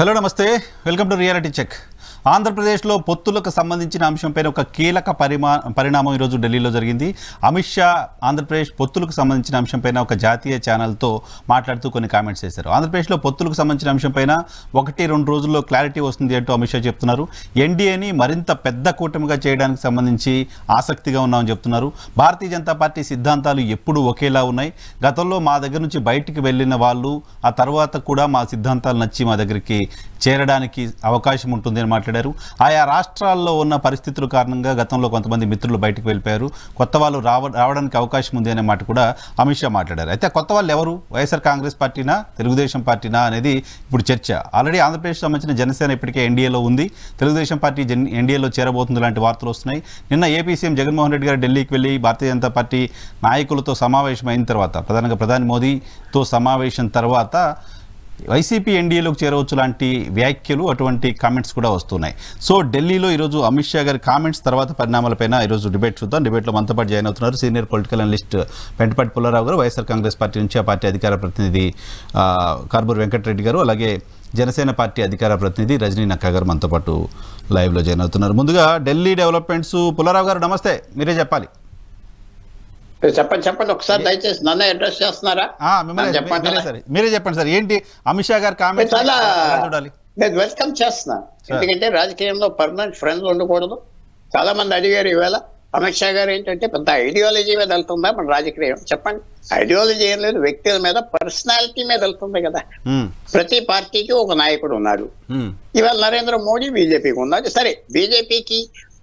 Hello నమస్తే, welcome to reality check. ఆంధ్రప్రదేశ్లో పొత్తులకు సంబంధించిన అంశంపైన ఒక కీలక పరిణామం ఈరోజు ఢిల్లీలో జరిగింది. అమిత్ షా ఆంధ్రప్రదేశ్ పొత్తులకు సంబంధించిన అంశంపైన ఒక జాతీయ ఛానల్తో మాట్లాడుతూ కొన్ని కామెంట్స్ చేశారు. ఆంధ్రప్రదేశ్లో పొత్తులకు సంబంధించిన అంశంపైన 1-2 రోజుల్లో క్లారిటీ వస్తుంది అంటూ అమిత్ షా చెప్తున్నారు. ఎన్డీఏని మరింత పెద్ద కూటమిగా చేయడానికి సంబంధించి ఆసక్తిగా ఉన్నామని చెప్తున్నారు. భారతీయ జనతా పార్టీ సిద్ధాంతాలు ఎప్పుడూ ఒకేలా ఉన్నాయి. గతంలో మా దగ్గర నుంచి బయటికి వెళ్ళిన వాళ్ళు ఆ తర్వాత కూడా మా సిద్ధాంతాలు నచ్చి మా దగ్గరికి చేరడానికి అవకాశం ఉంటుంది అని మాట్లాడారు. ఆయా రాష్ట్రాల్లో ఉన్న పరిస్థితుల కారణంగా గతంలో కొంతమంది మిత్రులు బయటకు వెళ్ళిపోయారు, కొత్త వాళ్ళు రావడానికి అవకాశం ఉంది అనే మాట కూడా అమిత్ షా మాట్లాడారు. అయితే కొత్త వాళ్ళు ఎవరు? వైఎస్ఆర్ కాంగ్రెస్ పార్టీనా, తెలుగుదేశం పార్టీనా అనేది ఇప్పుడు చర్చ. ఆల్రెడీ ఆంధ్రప్రదేశ్ సంబంధించిన జనసేన ఇప్పటికే ఎన్డీఏలో ఉంది, తెలుగుదేశం పార్టీ ఎన్డీఏలో చేరబోతుంది లాంటి వార్తలు వస్తున్నాయి. నిన్న ఏపీ సీఎం జగన్మోహన్ రెడ్డి గారు ఢిల్లీకి వెళ్ళి భారతీయ జనతా పార్టీ నాయకులతో సమావేశం అయిన తర్వాత, ప్రధానంగా ప్రధాని మోదీతో సమావేశం తర్వాత వైసీపీ ఎన్డీఏలోకి చేరవచ్చు లాంటి వ్యాఖ్యలు, అటువంటి కామెంట్స్ కూడా వస్తున్నాయి. సో ఢిల్లీలో ఈరోజు అమిత్ షా గారి కామెంట్స్ తర్వాత పరిణామాలపైన ఈరోజు డిబేట్ చూద్దాం. డిబేట్లో మనతో పాటు జాయిన్ అవుతున్నారు senior political analyst Pentapati Pullarao గారు, వైఎస్ఆర్ కాంగ్రెస్ పార్టీ నుంచి ఆ పార్టీ అధికార ప్రతినిధి కార్బూరి వెంకటరెడ్డి గారు, అలాగే జనసేన పార్టీ అధికార ప్రతినిధి రజనీ నక్కా గారు మనతో పాటు లైవ్లో జాయిన్ అవుతున్నారు. ముందుగా ఢిల్లీ డెవలప్మెంట్స్, పుల్లారావు గారు నమస్తే, మీరే చెప్పాలి. చెప్పండి ఒకసారి దయచేసి నన్ను అడ్రస్ చేస్తున్నారా? మీరే చెప్పండి సార్, ఏంటి అమిత్ షా గారు కామెంట్స్ చూడాలి? నేను వెల్కమ్ చేస్తున్నా, ఎందుకంటే రాజకీయంలో పర్మనెంట్ ఫ్రెండ్లు ఉండకూడదు. చాలా మంది అడిగారు ఈవేళ అమిత్ షా గారు ఏంటంటే పెద్ద ఐడియాలజీ మీద వెళ్తుందా మన రాజకీయం? చెప్పండి, ఐడియాలజీ ఏం లేదు, వ్యక్తుల మీద, పర్సనాలిటీ మీద వెళ్తుంది కదా. ప్రతి పార్టీకి ఒక నాయకుడు ఉన్నారు. ఇవాళ నరేంద్ర మోడీ బీజేపీకి ఉన్నారు. సరే, బీజేపీకి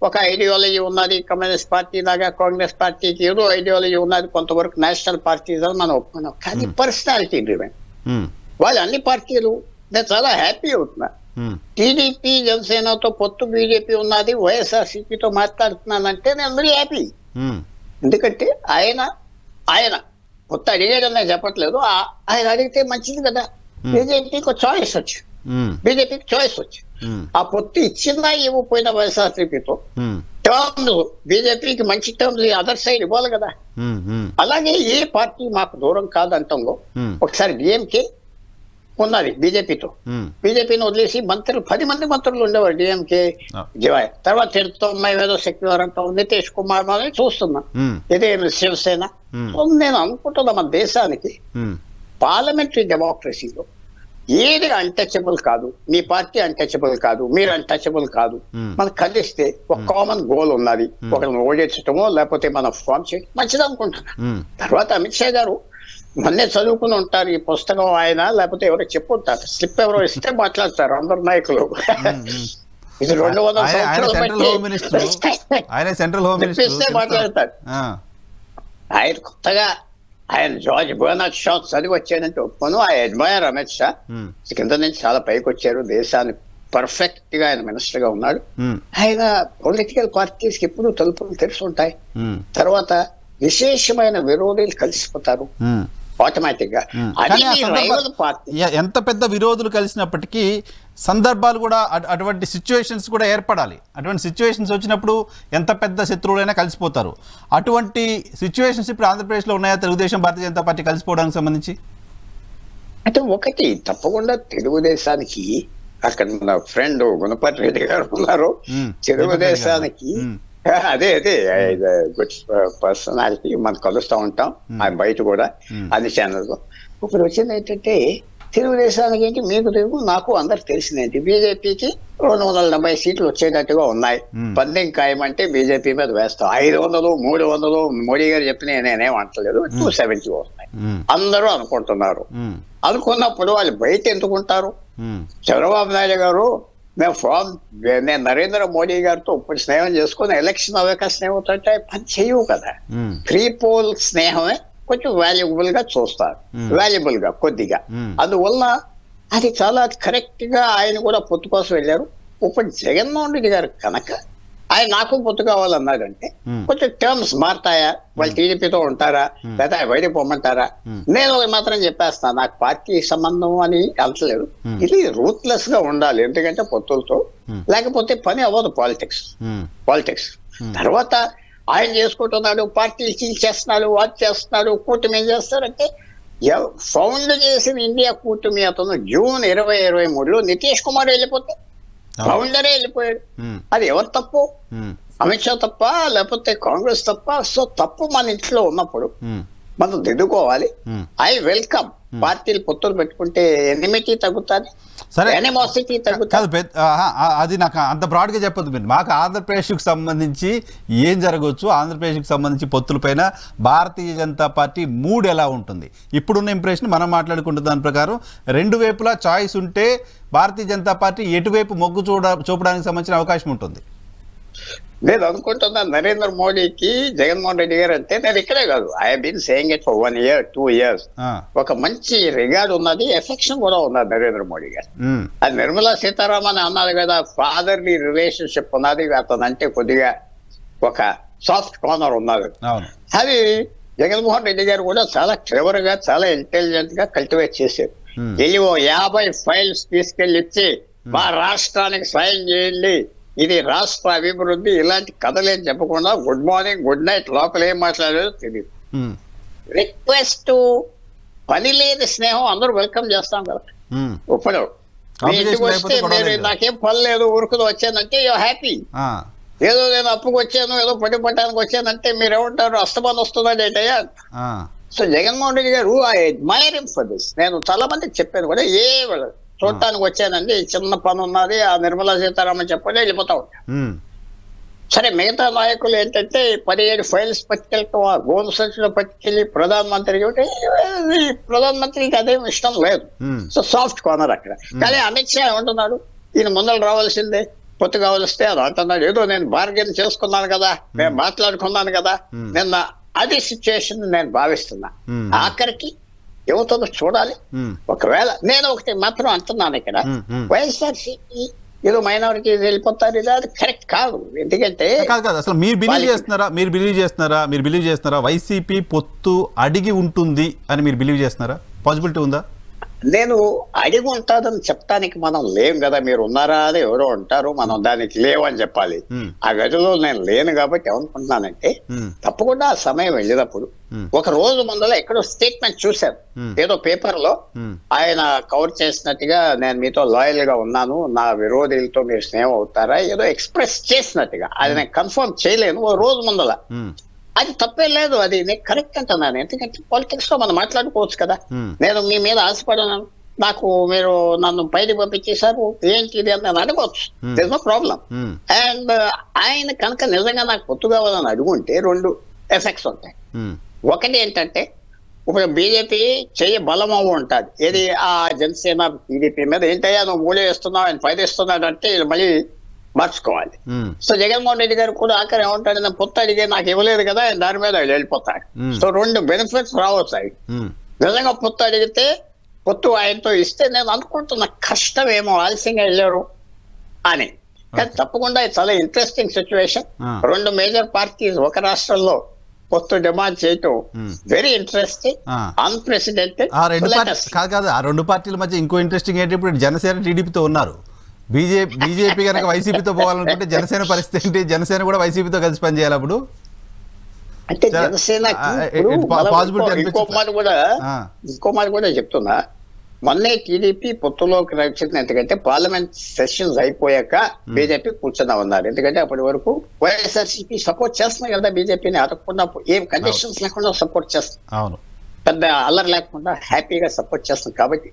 ఒక ఐడియాలజీ ఉన్నది, కమ్యూనిస్ట్ పార్టీ లాగా కాంగ్రెస్ పార్టీకి ఏదో ఐడియాలజీ ఉన్నది, కొంతవరకు నేషనల్ పార్టీస్ అని మనం ఒప్పుకున్నాం. కానీ పర్సనాలిటీ డ్రివెన్ వాళ్ళు అన్ని పార్టీలు. నేను చాలా హ్యాపీ అవుతున్నా. టీడీపీ జనసేనతో పొత్తు బీజేపీ ఉన్నది, వైఎస్ఆర్సీపీతో మాట్లాడుతున్నానంటే నేను వెరీ హ్యాపీ. ఎందుకంటే ఆయన పొత్తు అడిగాడని చెప్పట్లేదు, ఆయన అడిగితే మంచిది కదా. బీజేపీకి చాయిస్ వచ్చి, బీజేపీకి చాయిస్ వచ్చి ఆ పొత్తు ఇచ్చిందా ఇవ్వకపోయినా వైఎస్ఆర్సీపీతో టర్మ్స్ బీజేపీకి మంచి టర్మ్స్ అదర్ సైడ్ ఇవ్వాలి కదా. అలాగే ఏ పార్టీ మాకు దూరం కాదంటంలో ఒకసారి డిఎంకే ఉన్నది బీజేపీతో, బీజేపీని వదిలేసి మంత్రులు 10 మంది మంత్రులు ఉండేవారు డిఎంకే జివాయ్. తర్వాత 90 ఏదో సెక్యులర్ అంటాం, నితీష్ కుమార్ అని చూస్తున్నా, ఇదే శివసేన. నేను అనుకుంటున్నా మన దేశానికి పార్లమెంటరీ డెమోక్రసీలో ఏది అన్టచబుల్ కాదు, మీ పార్టీ అన్టచబుల్ కాదు, మీరు అన్టచబుల్ కాదు. మనం కలిస్తే ఒక కామన్ గోల్ ఉన్నది, ఒకరిని ఓడించటమో లేకపోతే మనం ఫామ్ చేయడం మంచిది అనుకుంటున్నా. తర్వాత అమిత్ షా గారు మొన్నే చదువుకుని ఉంటారు ఈ పుస్తకం, ఆయన లేకపోతే ఎవరో చెప్పుంటారు, స్లిప్ ఎవరో ఇస్తే మాట్లాడతారు అందరు నాయకులు. ఇది 200 సంవత్సరాలు మాట్లాడతారు. ఆయన కొత్తగా ఆయన జార్జ్ బర్నార్డ్ షా చదివి వచ్చాడంటే ఒప్పుకోను. ఐ అడ్మైర్ అమిత్ షా, కింద నుంచి చాలా పైకి వచ్చారు, దేశాన్ని పర్ఫెక్ట్ గా ఆయన మినిస్టర్ గా ఉన్నాడు. ఆయన పొలిటికల్ పార్టీస్ కి ఎప్పుడు తలుపులు తెరిచి ఉంటాయి. తర్వాత విశేషమైన విరోధులు కలిసిపోతారు ఆటోమేటిక్ గా. ఎంత పెద్ద విరోధులు కలిసినప్పటికీ సందర్భాలు కూడా, అటువంటి సిచ్యువేషన్స్ కూడా ఏర్పడాలి. అటువంటి సిచ్యువేషన్స్ వచ్చినప్పుడు ఎంత పెద్ద శత్రువులైనా కలిసిపోతారు. అటువంటి సిచ్యువేషన్స్ ఇప్పుడు ఆంధ్రప్రదేశ్లో ఉన్నాయా తెలుగుదేశం భారతీయ జనతా పార్టీ కలిసిపోవడానికి సంబంధించి? అంటే ఒకటి తప్పకుండా తెలుగుదేశానికి, అక్కడ మన ఫ్రెండ్ గుణపాటి రెడ్డి గారు ఉన్నారు, తెలుగుదేశానికి అదే గుడ్ పర్సనాలిటీ, మనం కలుస్తూ ఉంటాం ఆయన బయట కూడా అన్ని ఛానల్లో. ఇప్పుడు వచ్చింది ఏంటంటే తెలుగుదేశానికి ఏంటి, మీకు తెలుగు నాకు అందరికి తెలిసిందేంటి, బీజేపీకి 270 సీట్లు వచ్చేటట్టుగా ఉన్నాయి. పందెం ఖాయమంటే బీజేపీ మీద వేస్తాం. 500, 300 మోడీ గారు చెప్పిన నేనేం అంటలేదు, 270 వస్తాయి అందరూ అనుకుంటున్నారు. అనుకున్నప్పుడు వాళ్ళు బయట ఎందుకుంటారు? చంద్రబాబు నాయుడు గారు నేను నరేంద్ర మోడీ గారితో ఇప్పుడు స్నేహం చేసుకుని ఎలక్షన్ అవ్వక స్నేహం అంటే పని చేయవు కదా. ప్రీ పోల్ స్నేహమే కొంచెం వాల్యుబుల్ గా చూస్తారు, వాల్యుబుల్ గా కొద్దిగా. అందువల్ల అది చాలా కరెక్ట్ గా ఆయన కూడా పొత్తు కోసం వెళ్ళారు. ఇప్పుడు జగన్మోహన్ రెడ్డి గారు కనుక ఆయన నాకు పొత్తు కావాలన్నాడంటే కొంచెం టర్మ్స్ మారుతాయా, వాళ్ళు టీడీపీతో ఉంటారా లేదా బయటకు పొమ్మంటారా? నేను మాత్రం చెప్పేస్తాను, నాకు పార్టీ సంబంధం అని అంటలేదు. ఇది రూత్లెస్ గా ఉండాలి, ఎందుకంటే పొత్తులతో లేకపోతే పని అవ్వదు పాలిటిక్స్. తర్వాత ఆయన చేసుకుంటున్నాడు, పార్టీలు చీల్చేస్తున్నాడు, వాచ్ చేస్తున్నాడు, కూటమి ఏం చేస్తారంటే ఫౌండ్ చేసిన ఇండియా కూటమి అతను జూన్ 2023లో నితీష్ కుమార్ వెళ్ళిపోతే ఫౌండరే వెళ్ళిపోయాడు. అది ఎవరు తప్పు? అమిత్ షా తప్ప లేకపోతే కాంగ్రెస్ తప్ప? సో తప్పు మన ఇంట్లో ఉన్నప్పుడు మనం దిద్దుకోవాలి. ఐ వెల్కమ్ పార్టీలు పొత్తులు పెట్టుకుంటే ఎనిమిటీ తగ్గుతుంది, ఎనిమోసిటీ తగ్గుతుంది. అది నాకు అంత బ్రాడ్గా చెప్పొద్దు మీరు. మాకు ఆంధ్రప్రదేశ్కి సంబంధించి ఏం జరగవచ్చు, ఆంధ్రప్రదేశ్కి సంబంధించి పొత్తులపైన భారతీయ జనతా పార్టీ మూడ్ ఎలా ఉంటుంది? ఇప్పుడున్న ఇంప్రెషన్ మనం మాట్లాడుకుంటున్న దాని ప్రకారం రెండు వైపులా చాయిస్ ఉంటే భారతీయ జనతా పార్టీ ఎటువైపు మొగ్గు చూపడానికి సంబంధించిన అవకాశం ఉంటుంది. నేను అనుకుంటున్నా నరేంద్ర మోడీకి జగన్మోహన్ రెడ్డి గారు అంటే, నేను ఇక్కడే కాదు, I been saying it for 1 year 2 years, ఒక మంచి రిగార్డ్ ఉన్నది, ఎఫెక్షన్ కూడా ఉన్నది నరేంద్ర మోడీ గారు. అది నిర్మలా సీతారామన్ అన్నది కదా, ఫాదర్లీ రిలేషన్షిప్ ఉన్నది అతను అంటే, కొద్దిగా ఒక సాఫ్ట్ కార్నర్ ఉన్నది. అది జగన్మోహన్ రెడ్డి గారు కూడా చాలా క్లెవర్ గా, చాలా ఇంటెలిజెంట్ గా కల్టివేట్ చేశారు. వెళ్ళి 50 ఫైల్స్ తీసుకెళ్ళి ఇచ్చి మా రాష్ట్రానికి సాయం చేయండి, ఇది రాష్ట్ర అభివృద్ధి, ఇలాంటి కథలేం చెప్పకుండా గుడ్ మార్నింగ్ గుడ్ నైట్, లోపల ఏం మాట్లాడారో తెలియదు. రిక్వెస్ట్, పని లేని స్నేహం అందరూ వెల్కమ్ చేస్తాం కదా. ఇప్పుడు మీ ఇంటికి వస్తే మీరు నాకేం పని లేదు ఊరుకుని వచ్చానంటే యూ హ్యాపీ. ఏదో నేను అప్పుకు వచ్చాను, ఏదో పట్టి పట్టడానికి వచ్చానంటే మీరు ఏమంటారు, అస్తమానం వస్తున్నాడు ఏంటయ్యా. సో జగన్మోహన్ రెడ్డి గారు, I admire him for this. నేను చాలా మందికి చెప్పాను కూడా, చూడటానికి వచ్చానండి, చిన్న పని ఉన్నది, ఆ నిర్మలా సీతారామన్ చెప్పండి వెళ్ళిపోతా ఉంటాను. సరే, మిగతా నాయకులు ఏంటంటే 17 ఫైల్స్ పట్టుకెళ్ళటం, ఆ గోల్ సంచిలో పట్టుకెళ్ళి ప్రధానమంత్రికి అదేం ఇష్టం లేదు. సో సాఫ్ట్ కార్నర్ అక్కడ. కానీ అమిత్ షా ఏమంటున్నాడు, ఈయన ముందర రావాల్సిందే, పొత్తు కావలిస్తే అది అంటున్నాడు. ఏదో నేను బార్గెన్ చేసుకున్నాను కదా, నేను మాట్లాడుకున్నాను కదా నిన్న, అది సిచ్యువేషన్ నేను భావిస్తున్నా. ఆఖరికి ఏమవుతుందో చూడాలి. ఒకవేళ నేను ఒకటి మాత్రం అంటున్నాను ఇక్కడ, వైఎస్ఆర్సీపీ ఏదో మైనారిటీస్ వెళ్ళిపోతారు, ఇది అది కరెక్ట్ కాదు. ఎందుకంటే అసలు మీరు బిలీవ్ చేస్తున్నారా వైసీపీ పొత్తు అడిగి ఉంటుంది అని మీరు బిలీవ్ చేస్తున్నారా? పాసిబిలిటీ ఉందా? నేను అడిగి ఉంటాదని చెప్పడానికి మనం లేం కదా. మీరు ఉన్నారా అని ఎవరో ఉంటారు, మనం దానికి లేవు అని చెప్పాలి. ఆ గదిలో నేను లేను కాబట్టి ఏమనుకుంటున్నానంటే, తప్పకుండా ఆ సమయం వెళ్ళినప్పుడు ఒక రోజు ముందర ఎక్కడో స్టేట్మెంట్ చూశాను, ఏదో పేపర్ లో ఆయన కవర్ చేసినట్టుగా, నేను మీతో లాయల్ గా ఉన్నాను, నా విరోధులతో మీరు స్నేహం అవుతారా, ఏదో ఎక్స్ప్రెస్ చేసినట్టుగా. అది నేను కన్ఫర్మ్ చేయలేను. ఓ రోజు ముందర అది తప్పే లేదు, అది నేను కరెక్ట్ అంటున్నాను. ఎందుకంటే పాలిటిక్స్ లో మనం మాట్లాడుకోవచ్చు కదా. నేను మీ మీద ఆశపడను, నాకు మీరు నన్ను బయటకు పంపించేశారు ఏంటిది అని నేను అడగవచ్చు, దేర్ నో ప్రాబ్లం. అండ్ ఆయన కనుక నిజంగా నాకు పొత్తు కావాలని అడుగుంటే 2 ఎఫెక్ట్స్ ఉంటాయి. ఒకటి ఏంటంటే, ఇప్పుడు బీజేపీ చెయ్యి బలం అవ్వ ఉంటుంది, ఏది ఆ జనసేన టీడీపీ మీద. ఏంటయ్యా నువ్వు 3 వేస్తున్నావు, ఆయన 5 వేస్తున్నాడు అంటే మళ్ళీ మార్చుకోవాలి. సో జగన్మోహన్ రెడ్డి గారు కూడా ఆఖరి ఏమంటాడు, నేను పొత్తు అడిగే నాకు ఇవ్వలేదు కదా, ఆయన దాని మీద వెళ్ళిపోతాడు. సో 2 బెనిఫిట్స్ రావచ్చు. నిజంగా పొత్తు అడిగితే, పొత్తు ఆయనతో ఇస్తే నేను అనుకుంటున్న కష్టమేమో, ఆలస్యంగా వెళ్ళారు అని. కానీ తప్పకుండా చాలా ఇంట్రెస్టింగ్ సిచ్యువేషన్. 2 మేజర్ పార్టీస్ ఒక రాష్ట్రంలో పొత్తు డిమాండ్ చేయటం వెరీ ఇంట్రెస్టింగ్, అన్ప్రెసిడెంటెడ్. కాదు, ఆ 2 పార్టీల మధ్య ఇంకో ఇంట్రెస్టింగ్ ఏంటి, ఇప్పుడు జనసేన టీడీపీతో ఉన్నారు. బీజేపీ కనుక వైసీపీతో పోవాలనుకుంటే జనసేన పరిస్థితి ఏంటి? జనసేన కూడా వైసీపీతో కలిసి పనిచేయాలి. అప్పుడు అంటే ఇంకో మాట కూడా చెప్తున్నా, మొన్నే టీడీపీ పొత్తులోకి వచ్చింది. ఎందుకంటే పార్లమెంట్ సెషన్స్ అయిపోయాక బీజేపీ కూర్చున్నా ఉన్నారు. ఎందుకంటే అప్పటి వరకు వైఎస్ఆర్సీపీ సపోర్ట్ చేస్తున్నాయి కదా బీజేపీని, అడగకుండా ఏం కండిషన్స్ లేకుండా సపోర్ట్ చేస్తాం, పెద్ద అల్లరి లేకుండా హ్యాపీగా సపోర్ట్ చేస్తాం. కాబట్టి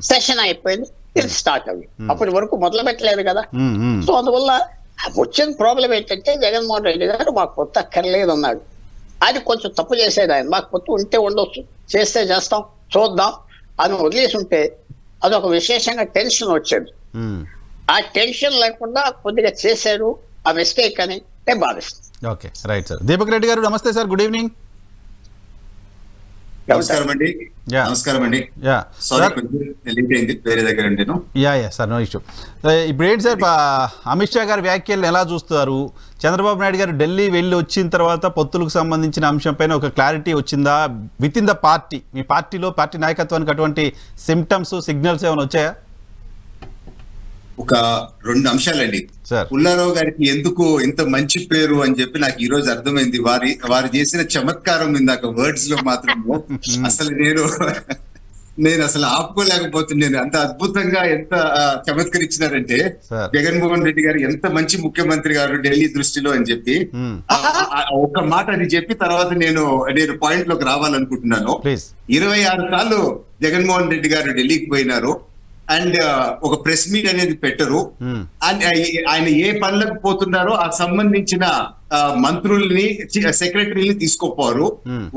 సెషన్ అయిపోయింది, ఇది స్టార్ట్ అవ్వి. అప్పటి వరకు మొదలు పెట్టలేదు కదా. సో అందువల్ల వచ్చిన ప్రాబ్లం ఏంటంటే, జగన్మోహన్ రెడ్డి గారు మాకు పొత్తు అక్కర్లేదు అన్నాడు. అది కొంచెం తప్పు చేసేది ఆయన. మాకు పొత్తు ఉంటే ఉండొచ్చు, చేస్తే చేస్తాం, చూద్దాం అని వదిలేసి ఉంటే అదొక విశేషంగా టెన్షన్ వచ్చేది. ఆ టెన్షన్ లేకుండా కొద్దిగా చేశారు, ఆ మిస్టేక్ అని నేను భావిస్తాను. Okay, right sir. Deepak Reddy గారు నమస్తే సార్, గుడ్ ఈవినింగ్. నమస్కారం అండి. Sir no issue. ఇప్పుడు ఏంటి సార్, అమిత్ షా గారి వ్యాఖ్యలను ఎలా చూస్తారు? చంద్రబాబు నాయుడు గారు ఢిల్లీ వెళ్ళి వచ్చిన తర్వాత పొత్తులకు సంబంధించిన అంశంపైన ఒక క్లారిటీ వచ్చిందా with in the party? Me party నాయకత్వానికి అటువంటి సిమ్టమ్స్, సిగ్నల్స్ ఏమైనా వచ్చాయా? ఒక 2 అంశాలండి. సార్ పుల్లారావు గారికి ఎందుకు ఇంత మంచి పేరు అని చెప్పి నాకు ఈ రోజు అర్థమైంది. వారు చేసిన చమత్కారం ఇందాక వర్డ్స్ లో మాత్రము అసలు నేను అసలు ఆపుకోలేకపోతున్నాను. అంత అద్భుతంగా ఎంత చమత్కరించినారంటే జగన్మోహన్ రెడ్డి గారు ఎంత మంచి ముఖ్యమంత్రి గారు ఢిల్లీ దృష్టిలో అని చెప్పి ఒక్క మాట అది చెప్పి తర్వాత నేను పాయింట్ లోకి రావాలనుకుంటున్నాను. 26 సార్లు జగన్మోహన్ రెడ్డి గారు ఢిల్లీకి పోయినారు అండ్ ఒక ప్రెస్ మీట్ అనేది పెట్టరు. అండ్ ఆయన ఏ పనులకు పోతున్నారో ఆ సంబంధించిన మంత్రుల్ని సెక్రటరీని తీసుకోపోరు.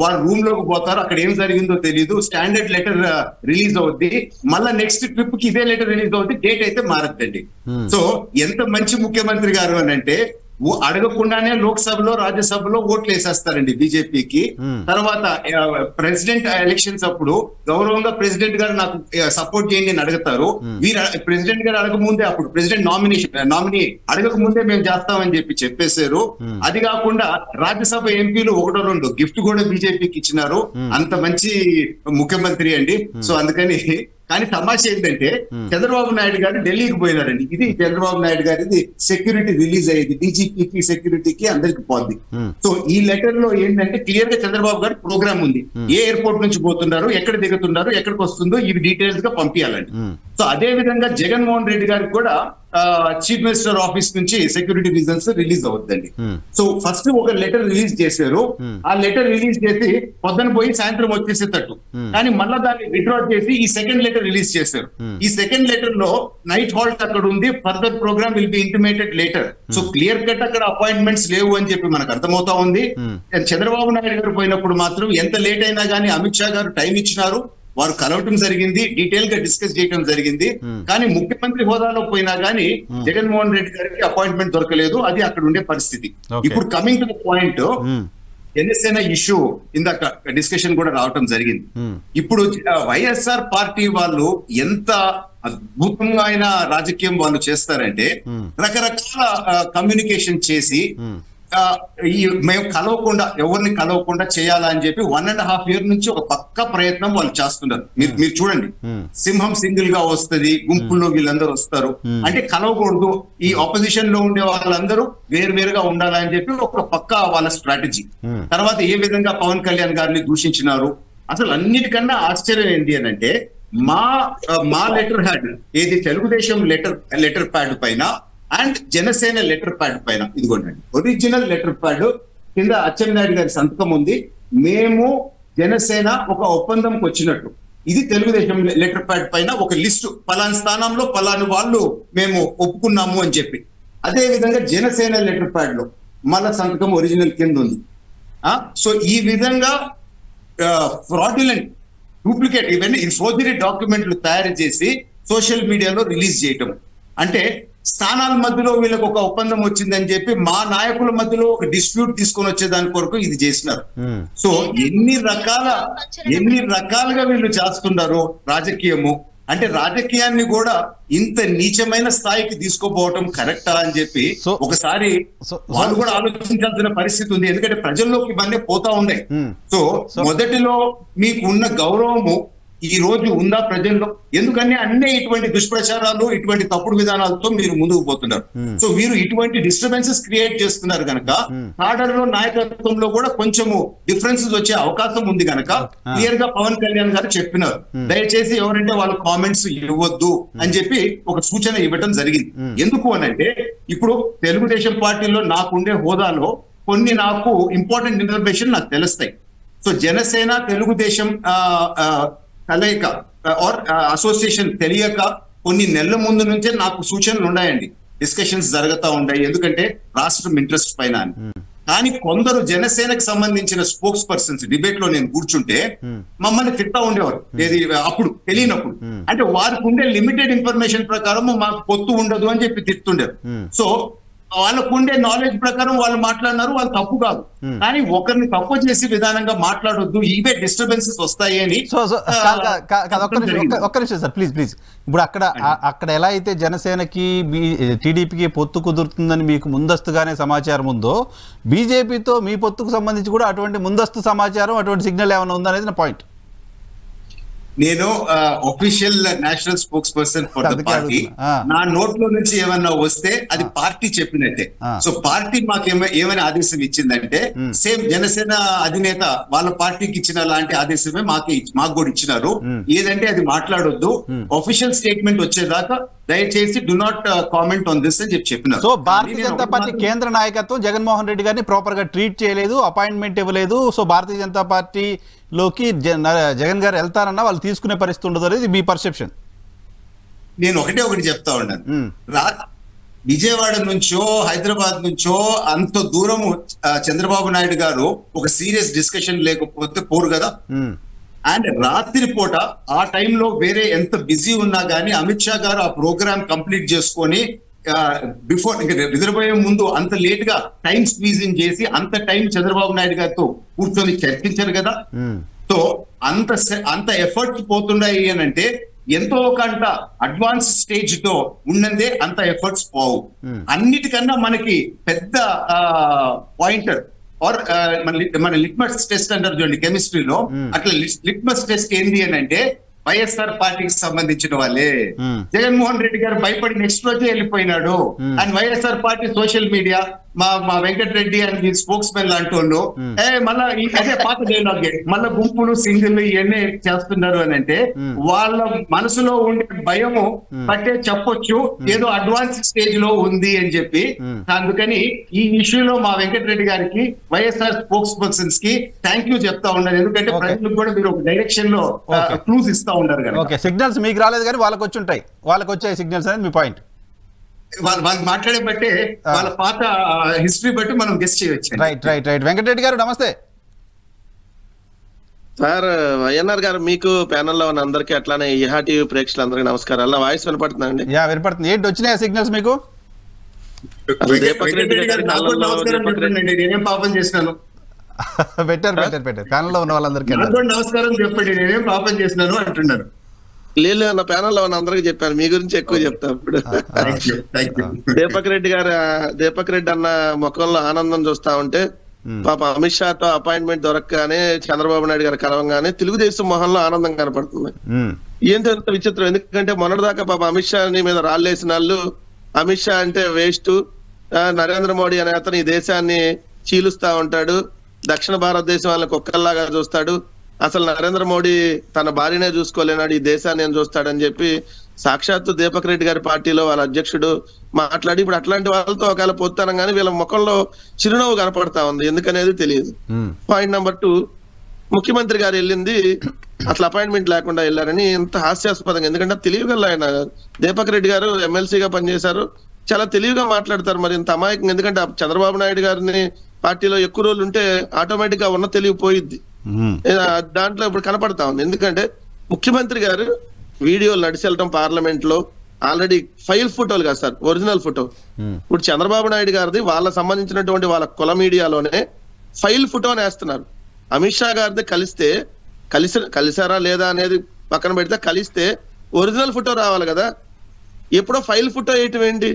వారు రూమ్ లోకి పోతారు, అక్కడ ఏం జరిగిందో తెలియదు. స్టాండర్డ్ లెటర్ రిలీజ్ అవుద్ది, మళ్ళా నెక్స్ట్ ట్రిప్ కి ఇదే లెటర్ రిలీజ్ అవుద్ది, డేట్ అయితే మారద్దండి. సో ఎంత మంచి ముఖ్యమంత్రి గారు అని అంటే అడగకుండానే లోక్సభలో రాజ్యసభలో ఓట్లు వేసేస్తారండి బీజేపీకి. తర్వాత ప్రెసిడెంట్ ఎలక్షన్స్ అప్పుడు గౌరవంగా ప్రెసిడెంట్ గారు నాకు సపోర్ట్ చేయండి అని అడుగుతారు. వీరు ప్రెసిడెంట్ గారు అడగముందే, అప్పుడు ప్రెసిడెంట్ నామినీ అడగక ముందే మేము చేస్తామని చెప్పేశారు. అది కాకుండా రాజ్యసభ ఎంపీలు 1-2 గిఫ్ట్ కూడా బీజేపీకి ఇచ్చినారు. అంత మంచి ముఖ్యమంత్రి అండి. సో అందుకని కానీ తమాషా ఏంటంటే చంద్రబాబు నాయుడు గారు ఢిల్లీకి పోయినారండి. ఇది చంద్రబాబు నాయుడు గారిది సెక్యూరిటీ రిలీజ్ అయ్యేది, డీజీపీకి సెక్యూరిటీకి అందరికి పోద్ది. సో ఈ లెటర్ లో ఏంటంటే క్లియర్ గా చంద్రబాబు గారు ప్రోగ్రామ్ ఉంది, ఏ ఎయిర్పోర్ట్ నుంచి పోతున్నారు, ఎక్కడ దిగుతున్నారు, ఎక్కడికి వస్తుందో ఇవి డీటెయిల్స్ గా పంపించాలండి. సో అదే విధంగా జగన్మోహన్ రెడ్డి గారికి కూడా చీఫ్ మినిస్టర్ ఆఫీస్ నుంచి సెక్యూరిటీ రీజన్స్ రిలీజ్ అవుతుందండి. సో ఫస్ట్ ఒక లెటర్ రిలీజ్ చేశారు. ఆ లెటర్ రిలీజ్ చేసి పొద్దున పోయి సాయంత్రం వచ్చేసేటట్టు, కానీ మళ్ళా దాన్ని విత్డ్రా చేసి ఈ సెకండ్ లెటర్ రిలీజ్ చేశారు. ఈ సెకండ్ లెటర్ లో నైట్ హాల్ట్ అక్కడ ఉంది, further programme will be intimated later. So clear cut అక్కడ అపాయింట్మెంట్స్ లేవు అని చెప్పి మనకు అర్థమవుతా ఉంది. చంద్రబాబు నాయుడు గారు పోయినప్పుడు మాత్రం ఎంత లేట్ అయినా కానీ అమిత్ షా గారు టైం ఇచ్చినారు, వారు కలవటం జరిగింది, డీటెయిల్ గా డిస్కస్ చేయడం జరిగింది. కానీ ముఖ్యమంత్రి హోదాలో పోయినా గానీ జగన్మోహన్ రెడ్డి గారికి అపాయింట్మెంట్ దొరకలేదు. అది అక్కడ ఉండే పరిస్థితి. ఇప్పుడు coming to the point, Janasena issue ఇందాక డిస్కషన్ కూడా రావటం జరిగింది. ఇప్పుడు వైఎస్ఆర్ పార్టీ వాళ్ళు ఎంత అద్భుతంగా అయిన రాజకీయం వాళ్ళు చేస్తారంటే రకరకాల కమ్యూనికేషన్ చేసి మేము కలవకుండా, ఎవరిని కలవకుండా చేయాలని చెప్పి 1.5 year నుంచి ఒక పక్క ప్రయత్నం వాళ్ళు చేస్తున్నారు. మీరు చూడండి, సింహం సింగిల్ గా వస్తుంది, గుంపుల్లో వీళ్ళందరూ వస్తారు అంటే కలవకూడదు, ఈ ఆపోజిషన్ లో ఉండే వాళ్ళందరూ వేరువేరుగా ఉండాలని చెప్పి ఒక పక్క వాళ్ళ స్ట్రాటజీ. తర్వాత ఏ విధంగా పవన్ కళ్యాణ్ గారిని దూషించినారు. అసలు అన్నిటికన్నా ఆశ్చర్యం ఏంటి అని అంటే మా లెటర్ హ్యాడ్ ఏది తెలుగుదేశం లెటర్ ప్యాడ్ పైన అండ్ జనసేన లెటర్ ప్యాడ్ పైన, ఇదిగోండి ఒరిజినల్ లెటర్ ప్యాడ్ కింద అచ్చెన్నాయుడు గారి సంతకం ఉంది. మేము జనసేన ఒక ఒప్పందంకి వచ్చినట్టు, ఇది తెలుగుదేశం లెటర్ ప్యాడ్ పైన ఒక లిస్టు, పలాని స్థానంలో పలాని వాళ్ళు మేము ఒప్పుకున్నాము అని చెప్పి. అదే విధంగా జనసేన లెటర్ ప్యాడ్ లో మళ్ళా సంతకం ఒరిజినల్ కింద ఉంది. సో ఈ విధంగా ఫ్రాడ్యులెంట్, డూప్లికేట్, ఇవన్నీ ఫోర్జరీ డాక్యుమెంట్లు తయారు చేసి సోషల్ మీడియాలో రిలీజ్ చేయటం. అంటే స్థానాల మధ్యలో వీళ్ళకి ఒక ఒప్పందం వచ్చిందని చెప్పి మా నాయకుల మధ్యలో ఒక డిస్ప్యూట్ తీసుకొని వచ్చేదాని కొరకు ఇది చేసినారు. సో ఎన్ని రకాలుగా వీళ్ళు చేస్తున్నారు రాజకీయము. అంటే రాజకీయాన్ని కూడా ఇంత నీచమైన స్థాయికి తీసుకోపోవటం కరెక్టా అని చెప్పి ఒకసారి వాళ్ళు కూడా ఆలోచించాల్సిన పరిస్థితి ఉంది. ఎందుకంటే ప్రజల్లోకి ఇవన్నీ పోతా ఉన్నాయి. సో మొదటిలో మీకు ఉన్న గౌరవము ఈ రోజు ఉందా ప్రజల్లో? ఎందుకని అన్నీ ఇటువంటి దుష్ప్రచారాలు, ఇటువంటి తప్పుడు విధానాలతో మీరు ముందుకు పోతున్నారు. సో వీరు ఇటువంటి డిస్టర్బెన్సెస్ క్రియేట్ చేస్తున్నారు కనుక ఆర్డర్ లో నాయకత్వంలో కూడా కొంచెము డిఫరెన్సెస్ వచ్చే అవకాశం ఉంది కనుక క్లియర్ గా పవన్ కళ్యాణ్ గారు చెప్పినారు, దయచేసి ఎవరంటే వాళ్ళు కామెంట్స్ ఇవ్వద్దు అని చెప్పి ఒక సూచన ఇవ్వడం జరిగింది. ఎందుకు అనంటే ఇప్పుడు తెలుగుదేశం పార్టీలో నాకుండే హోదాలో కొన్ని నాకు ఇంపార్టెంట్ ఇన్ఫర్మేషన్ నాకు తెలుస్తాయి. సో జనసేన తెలుగుదేశం కలయిక ఆర్ అసోసియేషన్ తెలియక కొన్ని నెలల ముందు నుంచే నాకు సూచనలు ఉన్నాయండి, డిస్కషన్స్ జరుగుతూ ఉన్నాయి. ఎందుకంటే రాష్ట్రం ఇంట్రెస్ట్ పైన అని. కానీ కొందరు జనసేనకు సంబంధించిన స్పోక్స్ పర్సన్స్ డిబేట్ లో నేను కూర్చుంటే మమ్మల్ని తిట్టా ఉండేవారు, ఏది అప్పుడు తెలియనప్పుడు. అంటే వారికి ఉండే లిమిటెడ్ ఇన్ఫర్మేషన్ ప్రకారం మాకు పొత్తు ఉండదు అని చెప్పి తిట్టుండారు. సో వాళ్ళకు ఉండే నాలెడ్జ్ ప్రకారం వాళ్ళు మాట్లాడినారు, వాళ్ళు తప్పు కాదు. కానీ ఒకరిని తప్పు చేసి విధానంగా మాట్లాడొద్దు, ఇవే డిస్టర్బెన్సెస్ వస్తాయి అని. ఒక్క నిమిషం సార్, ప్లీజ్. ఇప్పుడు అక్కడ ఎలా అయితే జనసేనకి టీడీపీకి పొత్తు కుదురుతుందని మీకు ముందస్తుగానే సమాచారం ఉందో, బీజేపీతో మీ పొత్తుకు సంబంధించి కూడా అటువంటి ముందస్తు సమాచారం, అటువంటి సిగ్నల్ ఏమైనా ఉందనేది నా పాయింట్. నేను official national spokes person for the అందుకే పార్టీ. అడుగుతున్నా. నా నోట్లో నుంచి ఏమన్నా వస్తే అది పార్టీ చెప్పినట్టే. సో పార్టీ మాకు ఏమైనా ఆదేశం ఇచ్చిందంటే సేమ్ జనసేన అధినేత వాళ్ళ పార్టీకి ఇచ్చిన లాంటి ఆదేశమే మాకు కూడా ఇచ్చినారు. ఏదంటే అది మాట్లాడొద్దు, ఒఫీషియల్ స్టేట్మెంట్ వచ్చేదాకా దయచేసి do not comment on this అని చెప్పినారు. సో భారతీయ జనతా పార్టీ కేంద్ర నాయకత్వం జగన్మోహన్ రెడ్డి గారిని ప్రాపర్ గా ట్రీట్ చేయలేదు, అపాయింట్మెంట్ ఇవ్వలేదు. సో భారతీయ జనతా పార్టీలోకి జగన్ గారు వెళ్తారన్నా వాళ్ళు తీసుకునే పరిస్థితి ఉండదు అనేది మీ పర్సెప్షన్. నేను ఒకటి చెప్తా ఉన్నాను. విజయవాడ నుంచో హైదరాబాద్ నుంచో అంత దూరము చంద్రబాబు నాయుడు గారు ఒక సీరియస్ డిస్కషన్ లేకపోతే పోరు కదా. అండ్ రాత్రి పూట ఆ టైంలో వేరే ఎంత బిజీ ఉన్నా గానీ అమిత్ షా గారు ఆ ప్రోగ్రామ్ కంప్లీట్ చేసుకొని బిఫోర్ నిద్రపోయే ముందు అంత లేట్ గా టైం స్క్వీజింగ్ చేసి అంత టైం చంద్రబాబు నాయుడు గారితో కూర్చొని చర్చించారు కదా. సో అంత ఎఫర్ట్స్ పోతున్నాయి అని అంటే ఎంతో కొంత అడ్వాన్స్ స్టేజ్ తో ఉన్నదే అంత ఎఫర్ట్స్ పోవు. అన్నిటికన్నా మనకి పెద్ద పాయింటర్ ఆర్ మన లిట్మస్ టెస్ట్ అంటారు చూడండి కెమిస్ట్రీలో, అట్లా లిట్మస్ టెస్ట్ ఏంటి అని అంటే వైఎస్ఆర్ పార్టీకి సంబంధించిన వాళ్ళే. జగన్మోహన్ రెడ్డి గారు భయపడి నెక్స్ట్ రోజే వెళ్ళిపోయినాడు. And YSR party social media మా వెంకటరెడ్డి అండ్ స్పోక్స్ మెన్ లాంటి వాళ్ళు మళ్ళా అదే పాత డైలాగ్ మళ్ళా గుంపులు సింగిల్ ఇవన్నీ చేస్తున్నారు అని అంటే వాళ్ళ మనసులో ఉండే భయము పట్టే చెప్పొచ్చు ఏదో అడ్వాన్స్ స్టేజ్ లో ఉంది అని చెప్పి. అందుకని ఈ ఇష్యూలో మా వెంకటరెడ్డి గారికి వైఎస్ఆర్ స్పోక్స్ పర్సన్స్ కి థ్యాంక్ యూ చెప్తా ఉన్నారు. ఎందుకంటే ప్రజలకు కూడా మీరు ఒక డైరెక్షన్ లో క్లూస్ ఇస్తా ఉన్నారు కదా. ఓకే, సిగ్నల్స్ మీకు రాలేదు కానీ వాళ్ళకి వచ్చి ఉంటాయి, వాళ్ళకి వచ్చే సిగ్నల్స్ అనేది మీ పాయింట్. వాళ్ళు మాట్లాడే బట్టే వాళ్ళ పాత హిస్టరీ బట్టి మనం గెస్ చేయవచ్చు. రైట్. వెంకటరెడ్డి గారు నమస్తే సార్. వైఎన్ఆర్ గారు మీకు ప్యానెల్లో ఉన్న అందరికీ అట్లానే ఇహా టీవీ ప్రేక్షకులందరికీ నమస్కారం. నా వాయిస్ వినపడుతుందండి? వినపడుతుంది. ఏంటి వచ్చినాయి సిగ్నల్స్ మీకు? నేనేం పాపం చేసినాను? పెట్టారు ప్యానెల్లో ఉన్న వాళ్ళందరికీ నమస్కారం చెప్పండి, నేనేం పాపం చేసినాను అంటున్నారు. లేదు, నా ప్యానెల్లో ఉన్న అందరికీ చెప్పాను, మీ గురించి ఎక్కువ చెప్తాను ఇప్పుడు. దీపక్ రెడ్డి అన్న ముఖంలో ఆనందం చూస్తా ఉంటే పాప అమిత్ షాతో అపాయింట్మెంట్ దొరకగానే చంద్రబాబు నాయుడు గారు కలవంగానే తెలుగుదేశం మొహంలో ఆనందం కనపడుతుంది. ఏంటో ఎంత విచిత్రం. ఎందుకంటే మొన్నటిదాకా పాప అమిత్ షా మీద రాళ్ళేసిన వాళ్ళు అమిత్ షా అంటే వేస్ట్, నరేంద్ర మోడీ అనే అతను ఈ దేశాన్ని చీలుస్తా ఉంటాడు, దక్షిణ భారతదేశం వాళ్ళని కుక్కల్లాగా చూస్తాడు, అసలు నరేంద్ర మోడీ తన భార్యనే చూసుకోలేనాడు, ఈ దేశాన్ని ఏం చూస్తాడని చెప్పి సాక్షాత్తు దీపక్ రెడ్డి గారి పార్టీలో వాళ్ళ అధ్యక్షుడు మాట్లాడి ఇప్పుడు అట్లాంటి వాళ్ళతో ఒకవేళ పొత్తానం కానీ వీళ్ళ ముఖంలో చిరునవ్వు కనపడతా ఉంది, ఎందుకనేది తెలియదు. పాయింట్ నెంబర్ 2, ముఖ్యమంత్రి గారు వెళ్ళింది అసలు అపాయింట్మెంట్ లేకుండా వెళ్ళారని ఎంత హాస్యాస్పదంగా. ఎందుకంటే తెలివిగల ఆయన దీపక్ రెడ్డి గారు ఎమ్మెల్సీగా పనిచేశారు, చాలా తెలివిగా మాట్లాడతారు. మరి ఇంత అమాయకంగా, ఎందుకంటే చంద్రబాబు నాయుడు గారిని పార్టీలో ఎక్కువ రోజులు ఉంటే ఆటోమేటిక్ గా ఉన్న తెలివి పోయిద్ది. దాంట్లో ఇప్పుడు కనపడతా ఉంది. ఎందుకంటే ముఖ్యమంత్రి గారు వీడియోలు నడిచి వెళ్ళడం పార్లమెంట్ లో ఆల్రెడీ ఫైల్ ఫోటోలు కాదు సార్, ఒరిజినల్ ఫోటో. ఇప్పుడు చంద్రబాబు నాయుడు గారిది వాళ్ళ సంబంధించినటువంటి వాళ్ళ కుల మీడియాలోనే ఫైల్ ఫోటోని వేస్తున్నారు. అమిత్ షా గారిది కలిసారా లేదా అనేది పక్కన పెడితే కలిస్తే ఒరిజినల్ ఫోటో రావాలి కదా. ఎప్పుడో ఫైల్ ఫోటో వేయటం ఏంటి?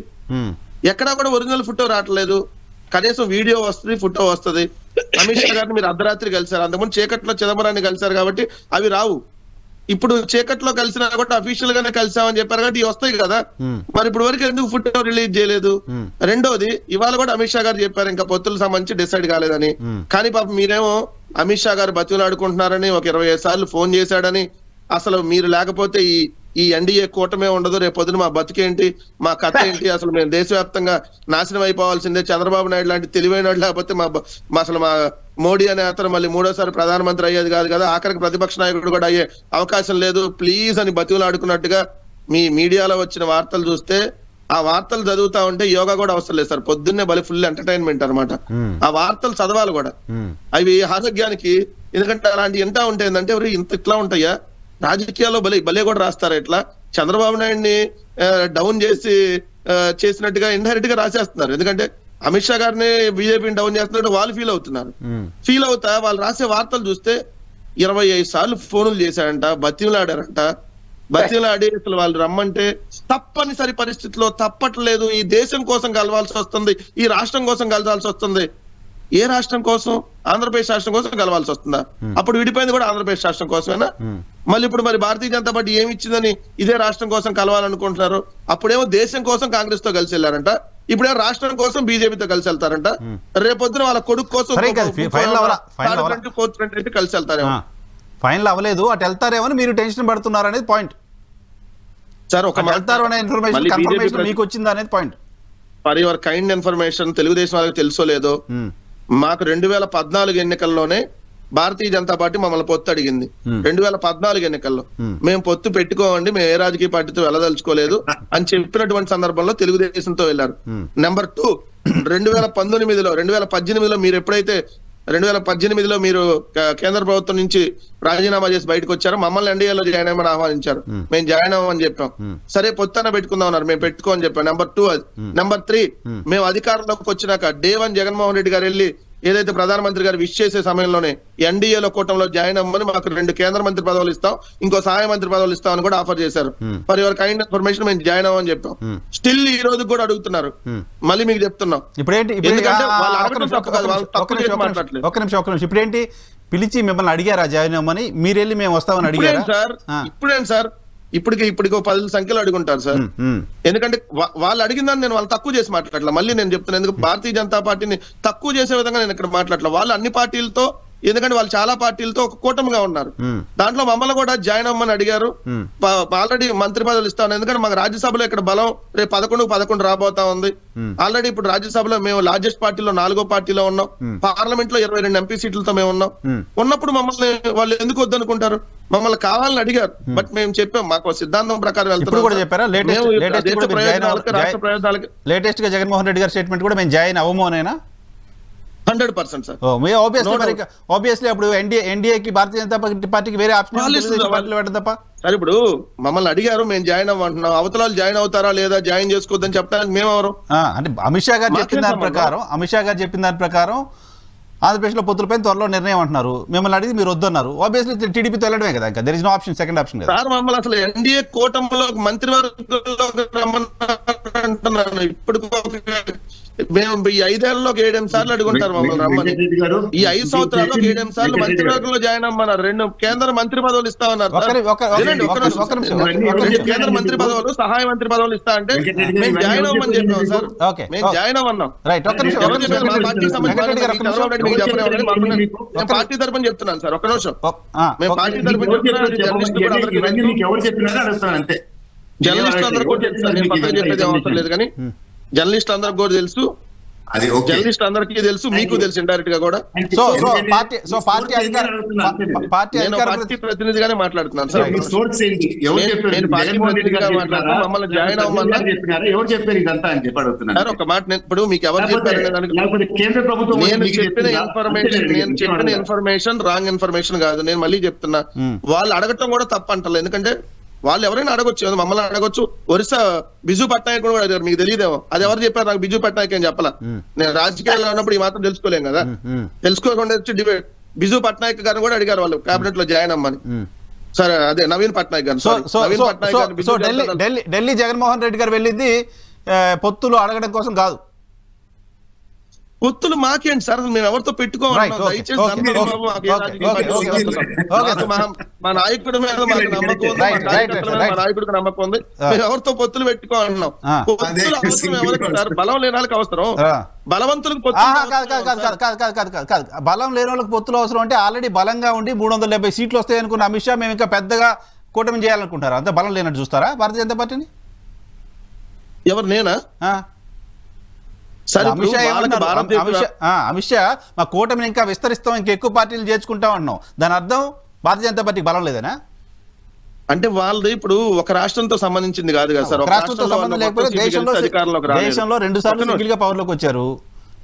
ఎక్కడా కూడా ఒరిజినల్ ఫోటో రావట్లేదు. కనీసం వీడియో వస్తుంది, ఫోటో వస్తుంది. అమిత్ షా గారిని మీరు అర్ధరాత్రి కలిసారు, అంతకుముందు చీకట్లో చిదంబరాన్ని కలిసారు కాబట్టి అవి రావు. ఇప్పుడు చీకట్లో కలిసినా కూడా అఫీషియల్ గానే కలిసామని చెప్పారు కాబట్టి ఇవి వస్తాయి కదా. మరి ఇప్పుడు వరకు ఎందుకు ఫోటో రిలీజ్ చేయలేదు? రెండోది, ఇవాళ కూడా అమిత్ షా గారు చెప్పారు ఇంకా పొత్తులకు సంబంధించి డిసైడ్ కాలేదని. కానీ పాపం మీరేమో అమిత్ షా గారు బతుకులాడుకుంటున్నారని, ఒక 25 సార్లు ఫోన్ చేశాడని, అసలు మీరు లేకపోతే ఈ ఎన్డీఏ కూటమే ఉండదు, రేపు పొద్దున మా బతికేంటి, మా కథ ఏంటి, అసలు మేము దేశవ్యాప్తంగా నాశనం అయిపోవాల్సిందే, చంద్రబాబు నాయుడు లాంటి తెలివైన వాడు లేకపోతే అసలు మా మోడీ అనే అతను మళ్ళీ 3వ సారి ప్రధానమంత్రి అయ్యేది కాదు కదా, ఆఖరికి ప్రతిపక్ష నాయకుడు కూడా అయ్యే అవకాశం లేదు, ప్లీజ్ అని బతిలాడుకున్నట్టుగా మీ మీడియాలో వచ్చిన వార్తలు చూస్తే ఆ వార్తలు చదువుతా ఉంటే యోగా కూడా అవసరం లేదు సార్. పొద్దున్నే బలి ఫుల్ ఎంటర్టైన్మెంట్ అనమాట. ఆ వార్తలు చదవాలి కూడా, అవి ఆరోగ్యానికి. ఎందుకంటే అలాంటి ఎంత ఉంటాయి ఏంటంటే ఎవరు ఇంత ఇట్లా ఉంటాయా రాజకీయాల్లో భలే కూడా రాస్తారా ఇట్లా చంద్రబాబు నాయుడిని డౌన్ చేసినట్టుగా ఇండైరెక్ట్ గా రాసేస్తున్నారు. ఎందుకంటే అమిత్ షా గారిని బీజేపీని డౌన్ చేస్తున్నట్టు వాళ్ళు ఫీల్ అవుతున్నారు. ఫీల్ అవుతా వాళ్ళు రాసే వార్తలు చూస్తే 25 సార్లు ఫోన్లు చేశాడంట, బతిమలాడారంట. బతిమలాడి అసలు వాళ్ళు రమ్మంటే తప్పనిసరి పరిస్థితిలో తప్పట్లేదు, ఈ దేశం కోసం కలవాల్సి వస్తుంది, ఈ రాష్ట్రం కోసం కలవాల్సి వస్తుంది. ఏ రాష్ట్రం కోసం? ఆంధ్రప్రదేశ్ రాష్ట్రం కోసం కలవాల్సి వస్తుందా? అప్పుడు విడిపోయింది కూడా ఆంధ్రప్రదేశ్ రాష్ట్రం కోసమేనా? మళ్ళీ ఇప్పుడు మరి భారతీయ జనతా పార్టీ ఏమి ఇచ్చిందని ఇదే రాష్ట్రం కోసం కలవాలనుకుంటున్నారు? అప్పుడేమో దేశం కోసం కాంగ్రెస్ తో కలిసి వెళ్ళారంట, ఇప్పుడేమో రాష్ట్రం కోసం బీజేపీతో కలిసి వెళ్తారంట, రేపొద్దున వాళ్ళ కొడుకు కోసం కలిసి వెళ్తారేమో. ఫైనల్ అవ్వలేదు, అటు వెళ్తారేమో మీరు టెన్షన్ పడుతున్నారు అనేది పాయింట్ సార్. ఒక వెళ్తారు అనే ఇన్ఫర్మేషన్ మీకు వచ్చింది అనేది point. For your kind information, Telugu Desam వాళ్ళకి తెలుసో లేదో, మాకు 2014 ఎన్నికల్లోనే భారతీయ జనతా పార్టీ మమ్మల్ని పొత్తు అడిగింది. 2014 ఎన్నికల్లో మేము పొత్తు పెట్టుకోమండి, మేము ఏ రాజకీయ పార్టీతో వెళ్ళదలుచుకోలేదు అని చెప్పినటువంటి సందర్భంలో తెలుగుదేశంతో వెళ్ళారు. నెంబర్ 2, 2018లో మీరు ఎప్పుడైతే 2018లో మీరు కేంద్ర ప్రభుత్వం నుంచి రాజీనామా చేసి బయటకు వచ్చారు, మమ్మల్ని ఎన్డీఏలో జాయిన్ అయ్యమని ఆహ్వానించారు. మేము జాయిన్ అవ్వమని చెప్పాం. సరే పొత్తన పెట్టుకుందాం అన్నారు, మేము పెట్టుకోమని చెప్పాం. నెంబర్ 2 అది. నెంబర్ 3, మేము అధికారంలోకి వచ్చినాక డే 1 జగన్మోహన్ రెడ్డి గారు వెళ్ళి ఏదైతే ప్రధానమంత్రి గారు విష్ చేసే సమయంలోనే ఎన్డీఏలో కూటమిలో జాయిన్ అవ్వమని మాకు 2 కేంద్ర మంత్రి పదవులు ఇస్తాం, ఇంకో సహాయ మంత్రి పదవులు ఇస్తాం అని కూడా ఆఫర్ చేశారు. ఫర్ యువర్ కైండ్ ఇన్ఫర్మేషన్ మేము జాయిన్ అవ్వమని చెప్పాం. స్టిల్ ఈ రోజు కూడా అడుగుతున్నారు. మళ్ళీ మీకు చెప్తున్నాం, ఇప్పుడేంటి పిలిచి మిమ్మల్ని అడిగారా జాయిన్ అవ్వమని? మీరు వెళ్ళి మేము వస్తామని అడిగారా సార్? ఇప్పుడేంటి సార్, ఇప్పటికి 10 సంఖ్యలో అడుగుంటారు సార్. ఎందుకంటే వాళ్ళు అడిగిందని నేను వాళ్ళు తక్కువ చేసి మాట్లాడలే. మళ్ళీ నేను చెప్తున్నాను, ఎందుకంటే భారతీయ జనతా పార్టీని తక్కువ చేసే విధంగా నేను ఇక్కడ మాట్లాడలే. వాళ్ళు అన్ని పార్టీలతో, ఎందుకంటే వాళ్ళు చాలా పార్టీలతో ఒక కూటమిగా ఉన్నారు. దాంట్లో మమ్మల్ని కూడా జాయిన్ అవ్వమని అడిగారు. ఆల్రెడీ మంత్రి పదవులు ఇస్తాను, ఎందుకంటే మాకు రాజ్యసభలో ఇక్కడ బలం రేపు 11 రాబోతా ఉంది. ఆల్రెడీ ఇప్పుడు రాజ్యసభలో మేము లార్జెస్ట్ పార్టీలో 4వ పార్టీలో ఉన్నాం. పార్లమెంట్ లో 22 ఎంపీ సీట్లతో మేము ఉన్నాం. ఉన్నప్పుడు మమ్మల్ని వాళ్ళు ఎందుకు వద్దనుకుంటారు? మమ్మల్ని కావాలని అడిగారు, బట్ మేము చెప్పాం మాకు సిద్ధాంతం ప్రకారం లేటెస్ట్ గా జగన్మోహన్ రెడ్డి గారి స్టేట్మెంట్ కూడా మేము జాయిన్ అవ్వము అనేనా? 100% సార్. ఆబ్వియస్లీ అప్పుడు ఎన్డీఏకి భారతీయ జనతా పార్టీకి వేరే ఆప్షన్ తప్ప. సార్ ఇప్పుడు మమ్మల్ని అడిగారు, మేము జాయిన్ అవ్వమంటున్నాం. అవతలాలు జాయిన్ అవుతారా లేదా, జాయిన్ చేసుకోవద్దని చెప్పడానికి మేము ఎవరు? అంటే అమిత్ షా గారు చెప్పిన దాని ప్రకారం ఆంధ్రప్రదేశ్ లో పొత్తులపై త్వరలో నిర్ణయం అంటున్నారు. మిమ్మల్ని అడిగి మీరు వద్దన్నారు. ఆబ్వియస్లీ టీడీపీతో వెళ్ళడమే కదా, ఇంకా there is no option, second option కదా సార్. మమ్మల్ని అసలు ఎన్డీఏ కూటమిలో మంత్రివర్గంలో రమ్మన్నాను. ఇప్పుడు మేము ఈ 5 ఏళ్లలో 7 సార్లు అడుగుంటారు మమ్మల్ని రమ్మని. ఈ 5 సంవత్సరాల్లో 7 సార్లు మంత్రివర్గంలో జాయిన్ అమ్మన్నారు. 2 కేంద్ర మంత్రి పదవులు ఇస్తామన్నారు. 2 కేంద్ర మంత్రి పదవులు, సహాయ మంత్రి పదవులు ఇస్తా అంటే మేము జాయిన్ అవ్వమని చెప్పాం సార్. మేము జాయిన్ అవ్వన్నాం. పార్టీ తరపున చెప్తున్నాను సార్. ఒక్క నిమిషం, మేము పార్టీ తరపున జర్నలిస్ట్ అందరూ కూడా చెప్తున్నారు. నేను పక్కన చెప్పేది అవసరం లేదు, కానీ జర్నలిస్ట్ అందరికి కూడా తెలుసు, జర్నలిస్ట్ అందరికీ తెలుసు, మీకు తెలుసు ఇండైరెక్ట్ గా కూడా. పార్టీ ప్రతినిధిగానే మాట్లాడుతున్నాను సార్. నేను పార్టీ ప్రతినిధిగా మాట్లాడుతున్నాను. మమ్మల్ని జాయిన్ అవ్వమన్నా సార్. ఒక మాట, ఇప్పుడు మీకు ఎవరు చెప్పారనే దానికి నేను చెప్పిన ఇన్ఫర్మేషన్ రాంగ్ ఇన్ఫర్మేషన్ కాదు. నేను మళ్ళీ చెప్తున్నా, వాళ్ళు అడగటం కూడా తప్పు అంటారు. ఎందుకంటే వాళ్ళు ఎవరైనా అడగొచ్చు, మమ్మల్ని అడగొచ్చు. ఒరిస్సా బిజు పట్నాయక్ కూడా అడిగారు, మీకు తెలియదేమో. అది ఎవరు చెప్పారు? నాకు బిజు పట్నాయక్ అని చెప్పాలా. నేను రాజకీయాల్లో ఉన్నప్పుడు ఈ మాత్రం తెలుసుకోలేం కదా. తెలుసుకోకుండా వచ్చి డిబేట్ బిజు పట్నాయక్ గారిని కూడా అడిగారు వాళ్ళు కేబినెట్ లో జాయిన్ అమ్మని. సరే, అదే నవీన్ పట్నాయక్ గారు. ఢిల్లీ జగన్మోహన్ రెడ్డి గారు వెళ్ళింది పొత్తులు అడగడం కోసం కాదు. పొత్తులు మాకేంటి సార్, మేము ఎవరితో పెట్టుకోవాలి. దయచేసి మా నాయకుడి మీద మాకు నమ్మకం ఉంది, మా నాయకుడికి నమ్మకం ఉంది. మేము ఎవరితో పొత్తులు పెట్టుకోవాలన్నాం. పొత్తులు అవసరం ఎవరికి సార్? బలం లేని వాళ్ళకి అవసరం, బలవంతులకు బలం లేని వాళ్ళకి పొత్తులు అవసరం. అంటే ఆల్రెడీ బలంగా ఉండి 370 సీట్లు వస్తాయి అనుకున్న అమిత్ షా మేము ఇంకా పెద్దగా కూటమి చేయాలనుకుంటారా? అంత బలం లేనట్టు చూస్తారా భారతీయ జనతా పార్టీని? ఎవరు, నేనా? అమిత్ షా మా కూటమిని ఇంకా విస్తరిస్తాం, ఇంకా ఎక్కువ పార్టీలు చేర్చుకుంటాం అంటున్నాం. దాని అర్థం భారతీయ జనతా పార్టీకి బలం లేదనా? అంటే వాళ్ళది ఇప్పుడు ఒక రాష్ట్రంతో సంబంధించింది కాదు కదా సార్. రాష్ట్రంతో సంబంధం లేకపోతే దేశంలో 2 సార్లు సింగిల్ గా పవర్ లోకి వచ్చారు,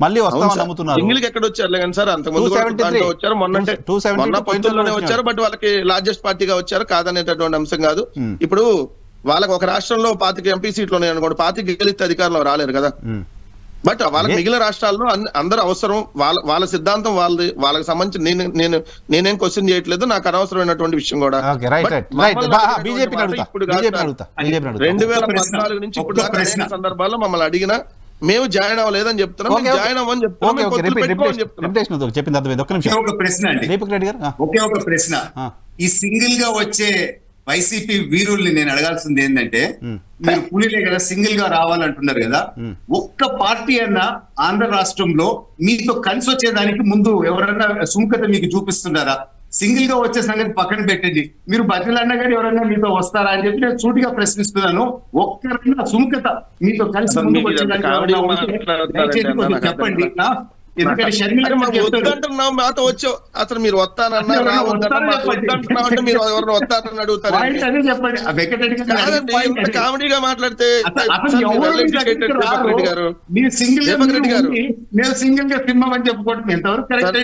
మళ్ళీ వస్తామని నమ్ముతున్నారు. సింగిల్ కి ఎక్కడ వచ్చారు కానీ సార్, అంత ముందు వచ్చారు, మొన్న పొత్తుల్లోనే వచ్చారు. బట్ వాళ్ళకి లార్జెస్ట్ పార్టీగా వచ్చారు, కాదనేటటువంటి అంశం కాదు. ఇప్పుడు వాళ్ళకి ఒక రాష్ట్రంలో 25 ఎంపీ సీట్లు ఉన్నాయి అనుకోండి, 25 గెలిస్తే అధికారంలో రాలేరు కదా. బట్ వాళ్ళకి మిగిలిన రాష్ట్రాల్లో అందరూ అవసరం, వాళ్ళ సిద్ధాంతం వాళ్ళది, వాళ్ళకి సంబంధించి నేనేం క్వశ్చన్ చేయట్లేదు, నాకు అనవసరమైనటువంటి విషయం కూడా. 2014 నుంచి ఇప్పుడు సందర్భాల్లో మమ్మల్ని అడిగిన మేము జాయిన్ అవ్వలేదని చెప్తున్నాం, మేము జాయిన్ అవ్వని చెప్తున్నాం, మేము పొత్తులు పెట్టుకోమని చెప్తున్నాం. చెప్పింది అర్థమైంది. ఒక్క నిమిషం ఒక ప్రశ్న అండి, దీపక్ రెడ్డి గారు. ఒకే ఒక ప్రశ్న. ఈ సింగిల్ గా వచ్చే వైసీపీ వీరుల్ని నేను అడగాల్సింది ఏంటంటే, మీరు పులిలే కదా సింగిల్ గా రావాలంటున్నారు కదా, ఒక్క పార్టీ అన్నా ఆంధ్ర రాష్ట్రంలో మీతో కలిసి వచ్చేదానికి ముందు ఎవరన్నా సుముఖత మీకు చూపిస్తున్నారా? సింగిల్ గా వచ్చే సంగతి పక్కన పెట్టండి, మీరు బతిలన్నా కానీ ఎవరన్నా మీతో వస్తారా అని చెప్పి నేను సూటిగా ప్రశ్నిస్తున్నాను. ఒక్కరైనా సుముఖత మీతో కలిసి ముందుకు వచ్చేదానికి చెప్పండి. ఎందుకంటే వద్దంటున్నాం, మాతో వచ్చో అసలు మీరు వస్తానన్నా వద్దంటున్నాం అంటే మీరు ఎవరిని వస్తారని అడుగుతారు. కామెడీగా మాట్లాడితే రెడ్డి గారు మీరు సింగిల్ గా సినిమా అని చెప్పుకోవడం ఎంతవరకు కరెక్ట్?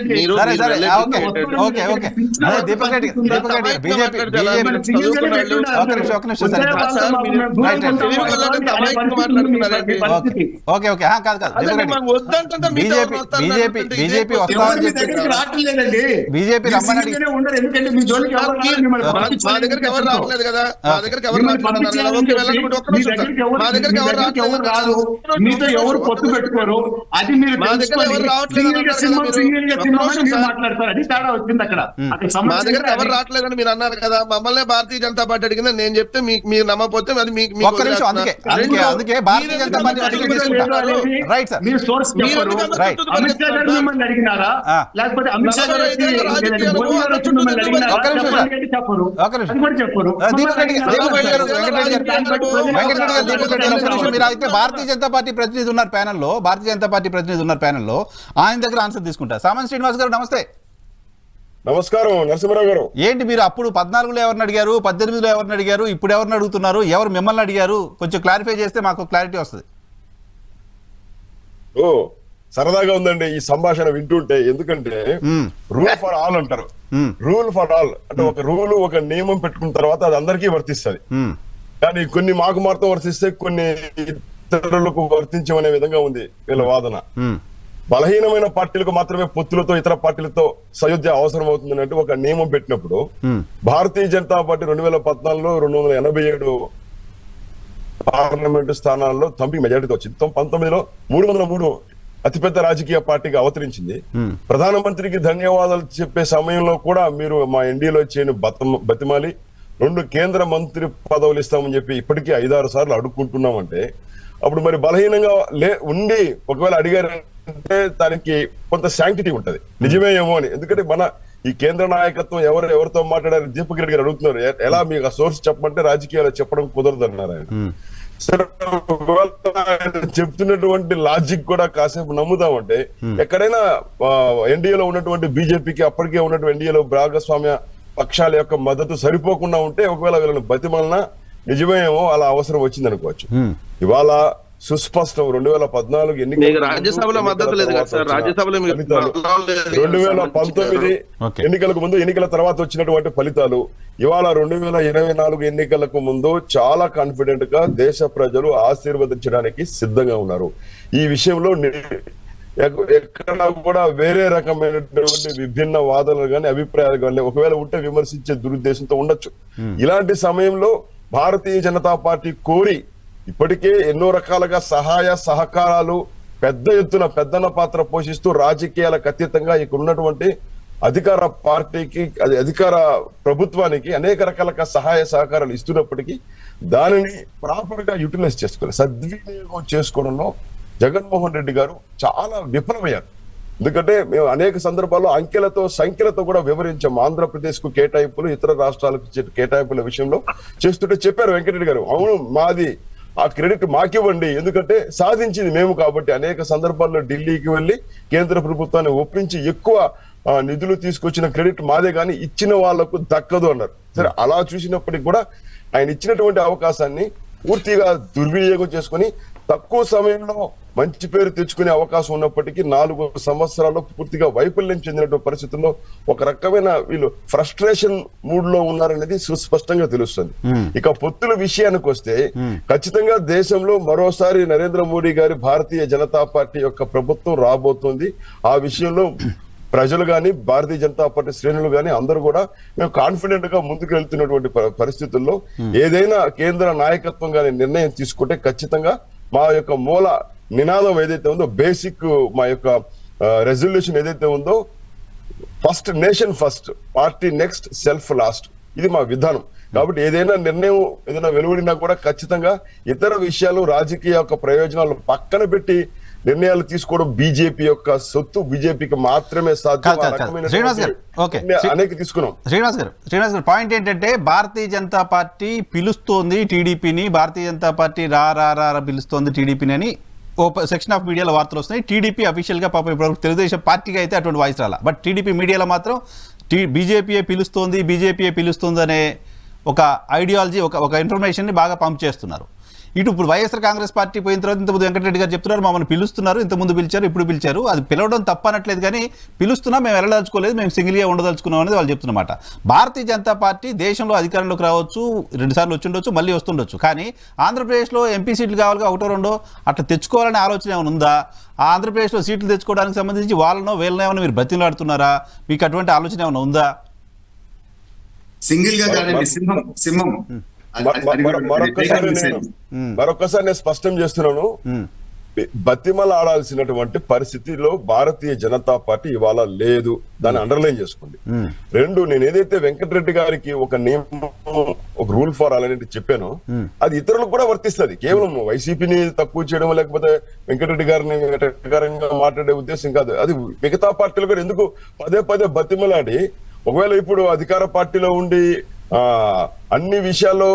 బీజేపీ వస్తామని బీజేపీ రమ్మని ఎందుకంటే మీ జోలికి మా దగ్గరికి ఎవరు రావట్లేదు కదా, మా దగ్గరికి ఎవరు రాదు, మీతో ఎవరు పొత్తు పెట్టుకోరు, అది మీరు మాట్లాడతారు, అది తేడా వచ్చింది అక్కడ. మా దగ్గర ఎవరు రావట్లేదని మీరు అన్నారు కదా, మమ్మల్ని భారతీయ జనతా పార్టీ అడిగిందని నేను చెప్తే మీరు నమ్మకపోతే అది మీకు అందుకే భారతీయ జనతా పార్టీ మీరు సోర్స్ అమిత్ షా గారు మిమ్మల్ని అడిగినారా, లేకపోతే అమిత్ షా గారు అయితే భారతీయ జనతా పార్టీ ప్రతినిధి ఉన్నారు ప్యానెల్లో, భారతీయ జనతా పార్టీ ప్రతినిధి ఉన్నారు ప్యానెల్లో, ఆయన దగ్గర ఆన్సర్ తీసుకుంటారు. సామాన్ శ్రీనివాస్ గారు నమస్తే. నమస్కారం నరసింహరావు గారు. ఏంటి మీరు అప్పుడు 14లో ఎవరిని అడిగారు, 18లో ఎవరిని అడిగారు, ఇప్పుడు ఎవరిని అడుగుతున్నారు, ఎవరు మిమ్మల్ని అడిగారు? కొంచెం క్లారిఫై చేస్తే మాకు క్లారిటీ వస్తుంది. ఓ సరదాగా ఉందండి ఈ సంభాషణ వింటుంటే, ఎందుకంటే రూల్ ఫర్ ఆల్ అంటారు. రూల్ ఫర్ ఆల్ అంటే ఒక రూల్, ఒక నియమం పెట్టుకున్న తర్వాత అది అందరికీ వర్తిస్తుంది. కానీ కొన్ని మాకు మాత్రం వర్తిస్తే కొన్ని ఇతరులకు వర్తించమనే విధంగా ఉంది వీళ్ళ వాదన. బలహీనమైన పార్టీలకు మాత్రమే పొత్తులతో ఇతర పార్టీలతో సయోధ్య అవసరం అవుతుంది అంటే ఒక నియమం పెట్టినప్పుడు భారతీయ జనతా పార్టీ 2014లో 287 పార్లమెంటు స్థానాల్లో తంపి మెజారిటీతో వచ్చింది. 19లో 303 అతిపెద్ద రాజకీయ పార్టీగా అవతరించింది. ప్రధానమంత్రికి ధన్యవాదాలు చెప్పే సమయంలో కూడా మీరు మా ఎన్డీలో చేయని బతిమాలి 2 కేంద్ర మంత్రి పదవులు ఇస్తామని చెప్పి ఇప్పటికీ 5-6 సార్లు అడుక్కుంటున్నామంటే, అప్పుడు మరి బలహీనంగా ఉండి ఒకవేళ అడిగారంటే దానికి కొంత శాంక్టిటీ ఉంటది, నిజమే ఏమో అని. ఎందుకంటే మన ఈ కేంద్ర నాయకత్వం ఎవరితో మాట్లాడారు దీపక్ రెడ్డి గారు అడుగుతున్నారు, ఎలా మీకు ఆ సోర్స్ చెప్పమంటే రాజకీయాలు చెప్పడం కుదరదు అన్నారు ఆయన. సరే చెప్తున్నటువంటి లాజిక్ కూడా కాసేపు నమ్ముదామంటే, ఎక్కడైనా ఎన్డీఏలో ఉన్నటువంటి బీజేపీకి అప్పటికే ఉన్నటువంటి ఎన్డీఏలో భాగస్వామ్య పక్షాల యొక్క మద్దతు సరిపోకుండా ఉంటే ఒకవేళ వీళ్ళని బతిమలన నిజమేమో అలా అవసరం వచ్చింది అనుకోవచ్చు. ఇవాళ సుస్పష్టం 2014 ఎన్నికల రాజ్యసభలో మద్దతు లేదు కదా సార్, రాజ్యసభలో 2019 ఎన్నికలకు ముందు ఎన్నికల తర్వాత వచ్చినటువంటి ఫలితాలు ఇవాళ 2024 ఎన్నికలకు ముందు చాలా కాన్ఫిడెంట్ గా దేశ ప్రజలు ఆశీర్వదించడానికి సిద్ధంగా ఉన్నారు. ఈ విషయంలో ఎక్కడ కూడా వేరే రకమైనటువంటి విభిన్న వాదనలు కానీ అభిప్రాయాలు కానీ ఒకవేళ ఉంటే విమర్శించే దురుద్దేశంతో ఉండొచ్చు. ఇలాంటి సమయంలో భారతీయ జనతా పార్టీ కోరి ఇప్పటికే ఎన్నో రకాలుగా సహాయ సహకారాలు పెద్ద ఎత్తున పెద్దన పాత్ర పోషిస్తూ రాజకీయాలకు అతీతంగా ఇక్కడ ఉన్నటువంటి అధికార పార్టీకి అధికార ప్రభుత్వానికి అనేక రకాల సహాయ సహకారాలు ఇస్తున్నప్పటికీ దానిని ప్రాపర్ గా యూటిలైజ్ చేసుకోవాలి, సద్వినియోగం చేసుకోవడంలో జగన్మోహన్ రెడ్డి గారు చాలా విఫలమయ్యారు. ఎందుకంటే మేము అనేక సందర్భాల్లో అంకెలతో సంఖ్యలతో కూడా వివరించాం. ఆంధ్రప్రదేశ్ కు కేటాయింపులు ఇతర రాష్ట్రాలకు కేటాయింపుల విషయంలో చేస్తుంటే చెప్పారు వెంకటరెడ్డి గారు, అవును మాది ఆ క్రెడిట్ మాకివ్వండి, ఎందుకంటే సాధించింది మేము కాబట్టి. అనేక సందర్భాల్లో ఢిల్లీకి వెళ్ళి కేంద్ర ప్రభుత్వాన్ని ఒప్పించి ఎక్కువ నిధులు తీసుకొచ్చిన క్రెడిట్ మాదే కానీ ఇచ్చిన వాళ్లకు దక్కదు అన్నారు. సరే అలా చూసినప్పటికీ కూడా ఆయన ఇచ్చినటువంటి అవకాశాన్ని పూర్తిగా దుర్వినియోగం చేసుకుని తక్కువ సమయంలో మంచి పేరు తెచ్చుకునే అవకాశం ఉన్నప్పటికీ 4 సంవత్సరాల్లో పూర్తిగా వైఫల్యం చెందినటువంటి పరిస్థితుల్లో ఒక రకమైన వీళ్ళు ఫ్రస్ట్రేషన్ మూడ్ లో ఉన్నారనేది సుస్పష్టంగా తెలుస్తుంది. ఇక పొత్తుల విషయానికి వస్తే ఖచ్చితంగా దేశంలో మరోసారి నరేంద్ర మోడీ గారి భారతీయ జనతా పార్టీ యొక్క ప్రభుత్వం రాబోతోంది. ఆ విషయంలో ప్రజలు గాని భారతీయ జనతా పార్టీ శ్రేణులు గాని అందరూ కూడా మేము కాన్ఫిడెంట్ గా ముందుకు వెళ్తున్నటువంటి పరిస్థితుల్లో ఏదైనా కేంద్ర నాయకత్వం గాని నిర్ణయం తీసుకుంటే ఖచ్చితంగా మా యొక్క మూల నినాదం ఏదైతే ఉందో, బేసిక్ మా యొక్క రెజల్యూషన్ ఏదైతే ఉందో, first nation first, party next, self last, ఇది మా విధానం. కాబట్టి ఏదైనా నిర్ణయం ఏదైనా వెలువడినా కూడా ఖచ్చితంగా ఇతర విషయాలు, రాజకీయ యొక్క ప్రయోజనాలు పక్కన పెట్టి నిర్ణయాలు తీసుకోవడం బీజేపీ యొక్క సొత్తు, బీజేపీకి మాత్రమే సాధ్యం. అనేక తీసుకున్నాం. శ్రీనివాస్ గారు పాయింట్ ఏంటంటే, భారతీయ జనతా పార్టీ పిలుస్తోంది టీడీపీని, భారతీయ జనతా పార్టీ రా పిలుస్తోంది టీడీపీని అని ఓ సెక్షన్ ఆఫ్ మీడియాలో వార్తలు వస్తున్నాయి. టీడీపీ అఫీషియల్గా పాపం ఇప్పుడు తెలుగుదేశం పార్టీగా అయితే అటువంటి వాయిస్ రాలా, బట్ టీడీపీ మీడియాలో మాత్రం బీజేపీయే పిలుస్తుంది అనే ఒక ఐడియాలజీ, ఒక ఇన్ఫర్మేషన్ని బాగా పంప్ చేస్తున్నారు. ఇప్పుడు వైఎస్ఆర్ కాంగ్రెస్ పార్టీ పోయిన తర్వాత ఇంతకుముందు వెంకటరెడ్డి గారు చెప్తున్నారు, మమ్మల్ని పిలుస్తున్నారు, ఇంతకుముందు పిలిచారు, ఇప్పుడు పిలిచారు, అది పిలవడం తప్పనట్లేదు, కానీ పిలుస్తున్నా మేము వెళ్ళదలుచుకోలేదు, మేము సింగిల్గా ఉండదలుచుకున్నాం అనేది వాళ్ళు చెప్తున్నమాట. భారతీయ జనతా పార్టీ దేశంలో అధికారంలోకి రావచ్చు, 2 సార్లు వచ్చిండొచ్చు, మళ్ళీ వస్తుండొచ్చు, కానీ ఆంధ్రప్రదేశ్లో ఎంపీ సీట్లు కావాలిగా, 1-2 అట్లా తెచ్చుకోవాలనే ఆలోచన ఏమైనా ఉందా? ఆ ఆంధ్రప్రదేశ్లో సీట్లు తెచ్చుకోవడానికి సంబంధించి వీళ్ళనో ఏమైనా మీరు బతిలాడుతున్నారా? మీకు అటువంటి ఆలోచన ఏమైనా ఉందా? సింగిల్ గా సింహం మరొకసారి నేను స్పష్టం చేస్తున్నాను, బతిమలాడాల్సినటువంటి పరిస్థితిలో భారతీయ జనతా పార్టీ ఇవాళ లేదు, దాన్ని అండర్లైన్ చేసుకోండి. 2, నేను ఏదైతే వెంకటరెడ్డి గారికి ఒక నియమం, ఒక రూల్ ఫార్ ఆల్ అనేది చెప్పానో, అది ఇతరులకు కూడా వర్తిస్తుంది. కేవలం వైసీపీని తక్కువ చేయడం లేకపోతే వెంకటరెడ్డి గారిని వెటకారంగా మాట్లాడే ఉద్దేశం కాదు. అది మిగతా పార్టీలు కూడా ఎందుకు పదే బతిమలాడి, ఒకవేళ ఇప్పుడు అధికార పార్టీలో ఉండి అన్ని విషయాల్లో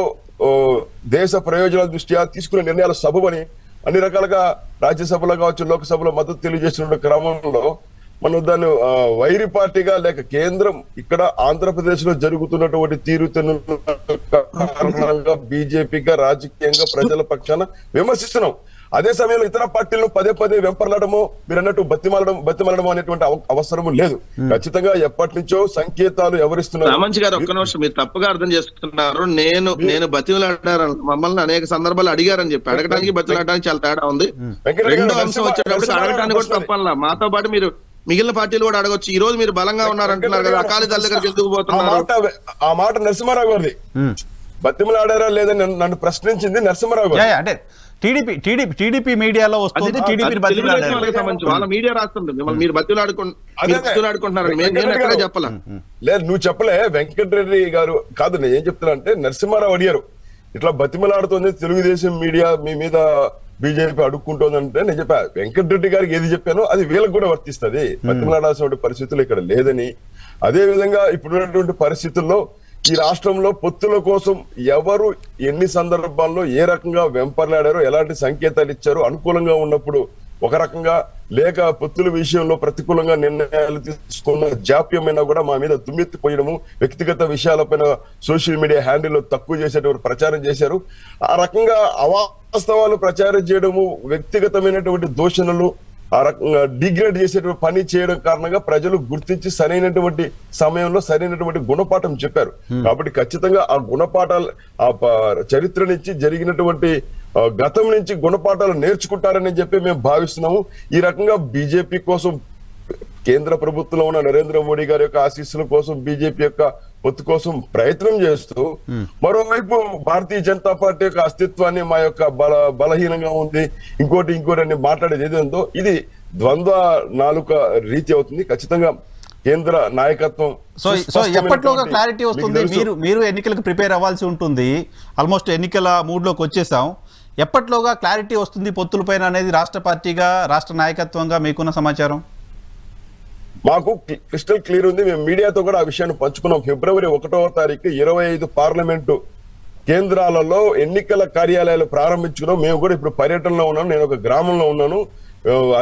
దేశ ప్రయోజనాల దృష్ట్యా తీసుకునే నిర్ణయాలు సబబని అన్ని రకాలుగా రాజ్యసభలో కావచ్చు, లోక్సభలో మద్దతు తెలియజేస్తున్న క్రమంలో మనం దాన్ని వైరి పార్టీగా లేక కేంద్రం ఇక్కడ ఆంధ్రప్రదేశ్ లో జరుగుతున్నటువంటి తీరుతెన్నుల కారణంగా బీజేపీగా రాజకీయంగా ప్రజల పక్షాన విమర్శిస్తున్నాం. అదే సమయంలో ఇతర పార్టీలను పదే వెంపర్లడము, మీరు అన్నట్టు బతిమలడం అనేటువంటి అవసరం లేదు. ఖచ్చితంగా ఎప్పటి నుంచో సంకేతాలు ఎవరిస్తున్నారు. రామంచి గారు, ఒక్క నిమిషం, మీరు తప్పుగా అర్థం చేసుకుంటున్నారు. నేను బతిమలాడారు, మమ్మల్ని అనేక సందర్భాలు అడిగారని చెప్పి, అడగడానికి బతిమలాడడానికి చాలా తేడా ఉంది. 2వ అంశం వచ్చేటప్పుడు అడగడానికి కూడా తప్పల్లా. మాతో పాటు మీరు మిగిలిన పార్టీలు కూడా అడగొచ్చు. ఈ రోజు మీరు బలంగా ఉన్నారంటున్నారు కదా, అకాలీదళ దగ్గరికి ఎందుకు పోతున్నారు? ఆ మాట నరసింహారావు గారిది. బతిమలాడారా లేదని నన్ను ప్రశ్నించింది నరసింహారావు గారు. అంటే టీడీపీ మీడియాలో వస్తుంది, వాళ్ళ మీడియా రాస్తుంది మిమ్మల్ని మీరు బతిలాడుకుంటున్నారు. చెప్పాల లేదు, నువ్వు చెప్పలే. వెంకటరెడ్డి గారు కాదు, నేను ఏం చెప్తున్నా అంటే, నరసింహారావు అడిగారు ఇట్లా బతిమలాడుతుంది తెలుగుదేశం మీడియా మీ మీద బీజేపీ అడుక్కుంటోందంటే, నేను చెప్పా వెంకటరెడ్డి గారికి ఏది చెప్పానో అది వీళ్ళకి కూడా వర్తిస్తుంది. బతిమలాడాల్సిన పరిస్థితులు ఇక్కడ లేదని. అదే విధంగా ఇప్పుడున్నటువంటి పరిస్థితుల్లో ఈ రాష్ట్రంలో పొత్తుల కోసం ఎవరు ఎన్ని సందర్భాల్లో ఏ రకంగా వెంపర్లాడారో, ఎలాంటి సంకేతాలు ఇచ్చారో, అనుకూలంగా ఉన్నప్పుడు ఒక రకంగా, లేక పొత్తుల విషయంలో ప్రతికూలంగా నిర్ణయాలు తీసుకున్న జాప్యమైనా కూడా మా మీద దుమ్మెత్తిపోయడము, వ్యక్తిగత విషయాలపైన సోషల్ మీడియా హ్యాండిల్లో తక్కువ చేసేటువంటి ప్రచారం చేశారు. ఆ రకంగా అవాస్తవాలు ప్రచారం చేయడము, వ్యక్తిగతమైనటువంటి దూషణలు ఆ రకంగా డిగ్రేడ్ చేసేటువంటి పని చేయడం కారణంగా ప్రజలు గుర్తించి సరైనటువంటి సమయంలో సరైనటువంటి గుణపాఠం చెప్పారు. కాబట్టి ఖచ్చితంగా ఆ గుణపాఠాలు, ఆ చరిత్ర నుంచి జరిగినటువంటి గతం నుంచి గుణపాఠాలు నేర్చుకుంటారని చెప్పి మేము భావిస్తున్నాము. ఈ రకంగా బీజేపీ కోసం, కేంద్ర ప్రభుత్వంలో ఉన్న నరేంద్ర మోడీ గారి యొక్క ఆశీస్సుల కోసం, బీజేపీ యొక్క పొత్తు కోసం ప్రయత్నం చేస్తూ, మరోవైపు భారతీయ జనతా పార్టీ యొక్క అస్తిత్వాన్ని మా యొక్క బలహీనంగా ఉంది, ఇంకోటి అని మాట్లాడేది ఏదేందో ఇది ద్వంద్వ నాలుక రీతి అవుతుంది. ఖచ్చితంగా కేంద్ర నాయకత్వం ఎప్పటిలోగా క్లారిటీ వస్తుంది. మీరు ఎన్నికలకు ప్రిపేర్ అవ్వాల్సి ఉంటుంది. ఆల్మోస్ట్ ఎన్నికల మూడ్లోకి వచ్చేసాం. ఎప్పటిలోగా క్లారిటీ వస్తుంది పొత్తులపైన అనేది రాష్ట్ర పార్టీగా, రాష్ట్ర నాయకత్వంగా మీకున్న సమాచారం? మాకు క్రిస్టల్ క్లియర్ ఉంది. మేము మీడియాతో కూడా ఆ విషయాన్ని పంచుకున్నాం. ఫిబ్రవరి 1వ తారీఖు 25 పార్లమెంటు కేంద్రాలలో ఎన్నికల కార్యాలయాలు ప్రారంభించుకున్నాం. మేము కూడా ఇప్పుడు పర్యటనలో ఉన్నాను. నేను ఒక గ్రామంలో ఉన్నాను.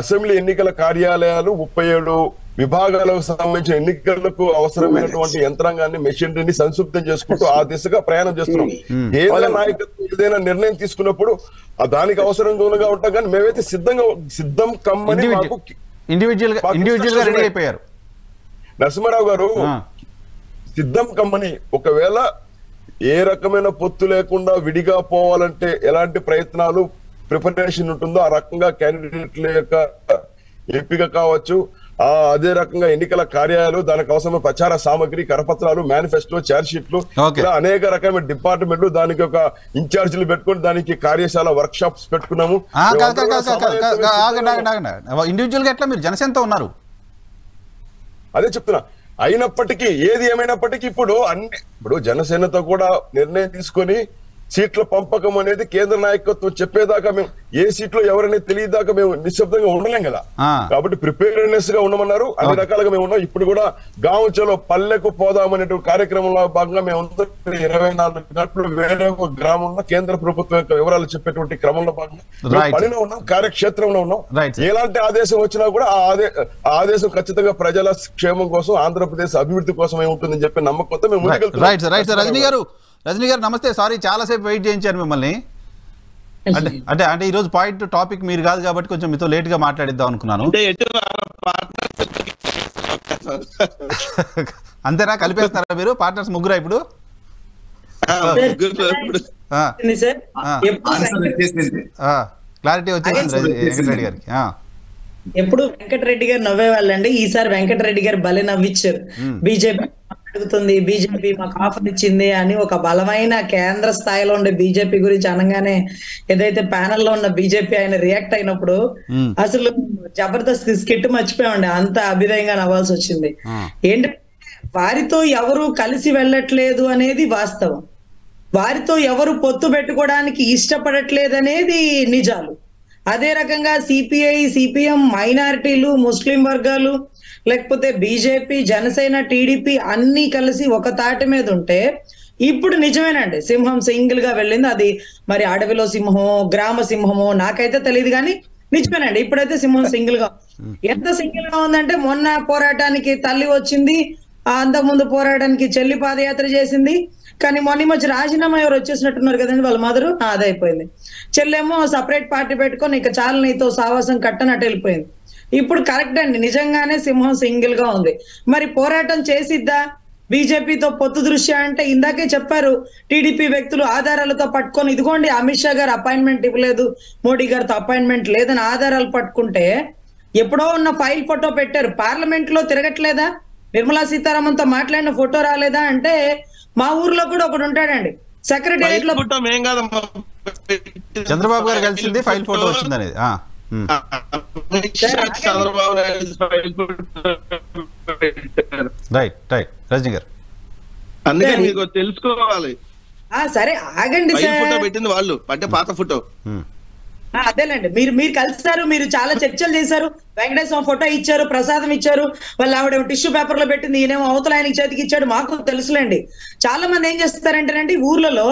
అసెంబ్లీ ఎన్నికల కార్యాలయాలు 37 విభాగాలకు సంబంధించిన ఎన్నికలకు అవసరమైనటువంటి యంత్రాంగాన్ని, మెషినరీని సంసిద్ధం చేసుకుంటూ ఆ దిశగా ప్రయాణం చేస్తున్నాం. కేంద్ర నాయకత్వం ఏదైనా నిర్ణయం తీసుకున్నప్పుడు దానికి అవసరంగా ఉంటాం, కానీ మేమైతే సిద్ధం కమ్మని ఇండివిజువల్ గా రెడీ అయిపోయారు. నరసింహారావు గారు సిద్ధం కమ్మని, ఒకవేళ ఏ రకమైన పొత్తు లేకుండా విడిగా పోవాలంటే ఎలాంటి ప్రయత్నాలు, ప్రిపరేషన్ ఉంటుందో ఆ రకంగా క్యాండిడేట్ల యొక్క ఎంపిక కావచ్చు, అదే రకంగా ఎన్నికల కార్యాలయాలు, దానికి అవసరమైన ప్రచార సామగ్రి, కరపత్రాలు, మేనిఫెస్టో, ఛార్జ్ షీట్లు, ఇలా అనేక రకమైన డిపార్ట్మెంట్లు, దానికి ఒక ఇన్ఛార్జీలు పెట్టుకుని దానికి కార్యశాల వర్క్ షాప్స్ పెట్టుకున్నాము. ఇండివిజువల్ గా ఎట్లా మీరు జనసేనతో ఉన్నారు? అదే చెప్తున్నా. అయినప్పటికీ ఏది ఏమైనప్పటికీ ఇప్పుడు జనసేనతో కూడా నిర్ణయం తీసుకొని సీట్ల పంపకం అనేది కేంద్ర నాయకత్వం చెప్పేదాకా మేము ఏ సీట్లో ఎవరనేది తెలియదాకా మేము నిశ్శబ్దంగా ఉండలేం కదా. కాబట్టి ప్రిపేర్నెస్ గా ఉండమన్నారు. అన్ని రకాలుగా మేము ఉన్నాం. ఇప్పుడు కూడా గాంచలో పల్లెకు పోదామనేటువంటి కార్యక్రమంలో భాగంగా మేము 24 గంటలు వేరే ఒక గ్రామంలో కేంద్ర ప్రభుత్వం యొక్క వివరాలు చెప్పేటువంటి క్రమంలో భాగంగా పనిలో ఉన్నాం, కార్యక్షేత్రంలో ఉన్నాం. ఎలాంటి ఆదేశం వచ్చినా కూడా ఆ ఆదేశం ఖచ్చితంగా ప్రజల క్షేమం కోసం, ఆంధ్రప్రదేశ్ అభివృద్ధి కోసం ఏముంటుందని చెప్పి నమ్మకంతో మేము ముందుకెళ్తాం. రజనీ గారు నమస్తే. సారీ చాలాసేపు వెయిట్ చేయించారు మిమ్మల్ని. అంటే ఈ రోజు పాయింట్ టాపిక్ మీరు కాదు కాబట్టి కొంచెం మీతో లేట్ గా మాట్లాడిద్దాం అనుకున్నాను. అంతేనా? కలిపేస్తారా మీరు పార్ట్నర్స్ ముగ్గురా ఇప్పుడు? క్లారిటీ వచ్చేసింది వెంకటరెడ్డి గారికి. ఎప్పుడు వెంకటరెడ్డి గారు నవ్వేవాళ్ళండి. ఈసారి వెంకటరెడ్డి గారు భలే నవ్విచ్చారు. బీజేపీ అడుగుతుంది, బీజేపీ మాకు ఆఫర్ ఇచ్చింది అని ఒక బలమైన కేంద్ర స్థాయిలో ఉండే బీజేపీ గురించి అనగానే ఏదైతే ప్యానెల్ లో ఉన్న బీజేపీ ఆయన రియాక్ట్ అయినప్పుడు అసలు జబర్దస్త్ స్కిట్ మర్చిపోయామండి. అంత అభిదయంగా నవ్వాల్సి వచ్చింది. ఏంటంటే వారితో ఎవరు కలిసి వెళ్ళట్లేదు అనేది వాస్తవం. వారితో ఎవరు పొత్తు పెట్టుకోవడానికి ఇష్టపడట్లేదు అనేది నిజాలు. అదే రకంగా సిపిఐ, సిపిఎం, మైనారిటీలు, ముస్లిం వర్గాలు, లేకపోతే బీజేపీ, జనసేన, టీడీపీ అన్ని కలిసి ఒక తాటి మీద ఉంటే ఇప్పుడు నిజమేనండి సింహం సింగిల్ గా వెళ్ళింది. అది మరి అడవిలో సింహమో గ్రామ సింహమో నాకైతే తెలియదు, కానీ నిజమేనండి ఇప్పుడైతే సింహం సింగిల్ గా. ఎంత సింగిల్ గా ఉందంటే మొన్న పోరాటానికి తల్లి వచ్చింది, అంతకుముందు పోరాటానికి చెల్లి పాదయాత్ర చేసింది. కానీ మొన్న మధ్య రాజీనామా ఎవరు వచ్చేసినట్టున్నారు కదండి, వాళ్ళ మదరు. అదైపోయింది. చెల్లెమో సపరేట్ పార్టీ పెట్టుకొని ఇక చాలా నీతో సావాసం కట్టనట్టు వెళ్ళిపోయింది. ఇప్పుడు కరెక్ట్ అండి, నిజంగానే సింహం సింగిల్ గా ఉంది. మరి పోరాటం చేసిద్దా బీజేపీతో పొత్తు దృష్ట్యా అంటే? ఇందాకే చెప్పారు టీడీపీ వ్యక్తులు ఆధారాలతో పట్టుకొని, ఇదిగోండి అమిత్ షా గారు అపాయింట్మెంట్ ఇవ్వలేదు, మోడీ గారితో అపాయింట్మెంట్ లేదని ఆధారాలు పట్టుకుంటే ఎప్పుడో ఉన్న ఫైల్ ఫోటో పెట్టారు. పార్లమెంట్ లో తిరగట్లేదా? నిర్మలా సీతారామన్ తో మాట్లాడిన ఫోటో రాలేదా అంటే మా ఊర్లో కూడా ఒకడు ఉంటాడండి సెక్రటేరియట్ లో. చంద్రబాబు గారు కలిసింది ఫైల్ ఫోటో వచ్చింది అనేది. రజనీ గారు అందుకే మీకు తెలుసుకోవాలి. సరే ఆగండి సార్, పెట్టింది వాళ్ళు అంటే పాత ఫోటో. అదేలేండి, మీరు కలిసారు, మీరు చాలా చర్చలు చేశారు, వెంకటేశ్వర ఫోటో ఇచ్చారు, ప్రసాదం ఇచ్చారు, వాళ్ళు ఆవిడ టిష్యూ పేపర్ లో పెట్టింది, ఈయనేమో అవతల ఆయనకి చేతికి ఇచ్చాడు, మాకు తెలుసులేండి. చాలా మంది ఏం చేస్తారంటేనండి ఊర్లలో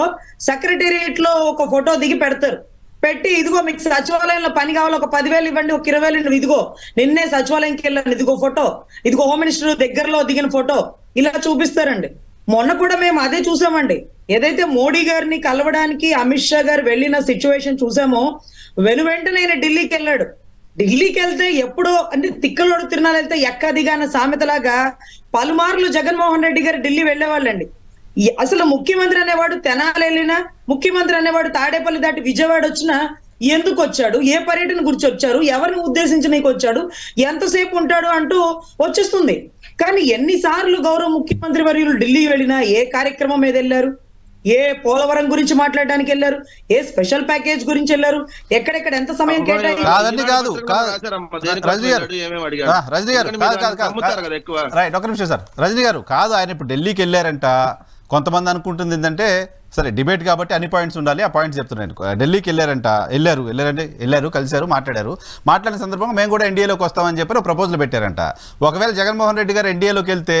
సెక్రటేరియట్ లో ఒక ఫోటో దిగి పెడతారు, పెట్టి ఇదిగో మీకు సచివాలయంలో పని కావాలి, ఒక 10,000 ఇవ్వండి, ఒక 20,000 ఇదిగో నిన్నే సచివాలయంకి వెళ్ళాను, ఇదిగో ఫోటో, ఇదిగో హోమ్ మినిస్టర్ దగ్గరలో దిగిన ఫోటో, ఇలా చూపిస్తారండి. మొన్న కూడా మేము అదే చూసామండి. ఏదైతే మోడీ గారిని కలవడానికి అమిత్ షా గారు వెళ్ళిన సిచ్యువేషన్ చూసామో, వెంటనే ఆయన ఢిల్లీకి వెళ్ళాడు. ఢిల్లీకి వెళ్తే ఎప్పుడో అంటే తిక్కలోడు తిరునాలు వెళ్తే ఎక్కదిగాన సామెతలాగా పలుమార్లు జగన్మోహన్ రెడ్డి గారు ఢిల్లీ వెళ్ళేవాళ్ళండి. అసలు ముఖ్యమంత్రి అనేవాడు తెనాలి వెళ్ళినా, ముఖ్యమంత్రి అనేవాడు తాడేపల్లి దాటి విజయవాడ వచ్చినా ఎందుకు వచ్చాడు, ఏ పర్యటన గురించి వచ్చారు, ఎవరిని ఉద్దేశించి నీకు వచ్చాడు, ఎంతసేపు ఉంటాడు అంటూ వచ్చేస్తుంది. కానీ ఎన్నిసార్లు గౌరవ ముఖ్యమంత్రి వర్యులు ఢిల్లీ వెళ్ళినా ఏ కార్యక్రమం మీద వెళ్ళారు, ఏ పోలవరం గురించి మాట్లాడడానికి వెళ్ళారు, ఏ స్పెషల్ ప్యాకేజ్ గురించి వెళ్ళారు, ఎక్కడెక్కడ ఎంత సమయం కేటాయించారు? రజనీ గారు కాదు, ఆయన ఇప్పుడు ఢిల్లీకి వెళ్ళారంట. కొంతమంది అనుకుంటుంది ఏంటంటే సరే డిబేట్ కాబట్టి అన్ని పాయింట్స్ ఉండాలి, ఆ పాయింట్స్ చెప్తున్నాను. ఢిల్లీకి వెళ్ళారు, కలిశారు, మాట్లాడిన సందర్భంగా మేము కూడా ఎన్డీఏలోకి వస్తామని చెప్పి ప్రపోజల్ పెట్టారంట. ఒకవేళ జగన్మోహన్ రెడ్డి గారు ఎన్డీఏలోకి వెళ్తే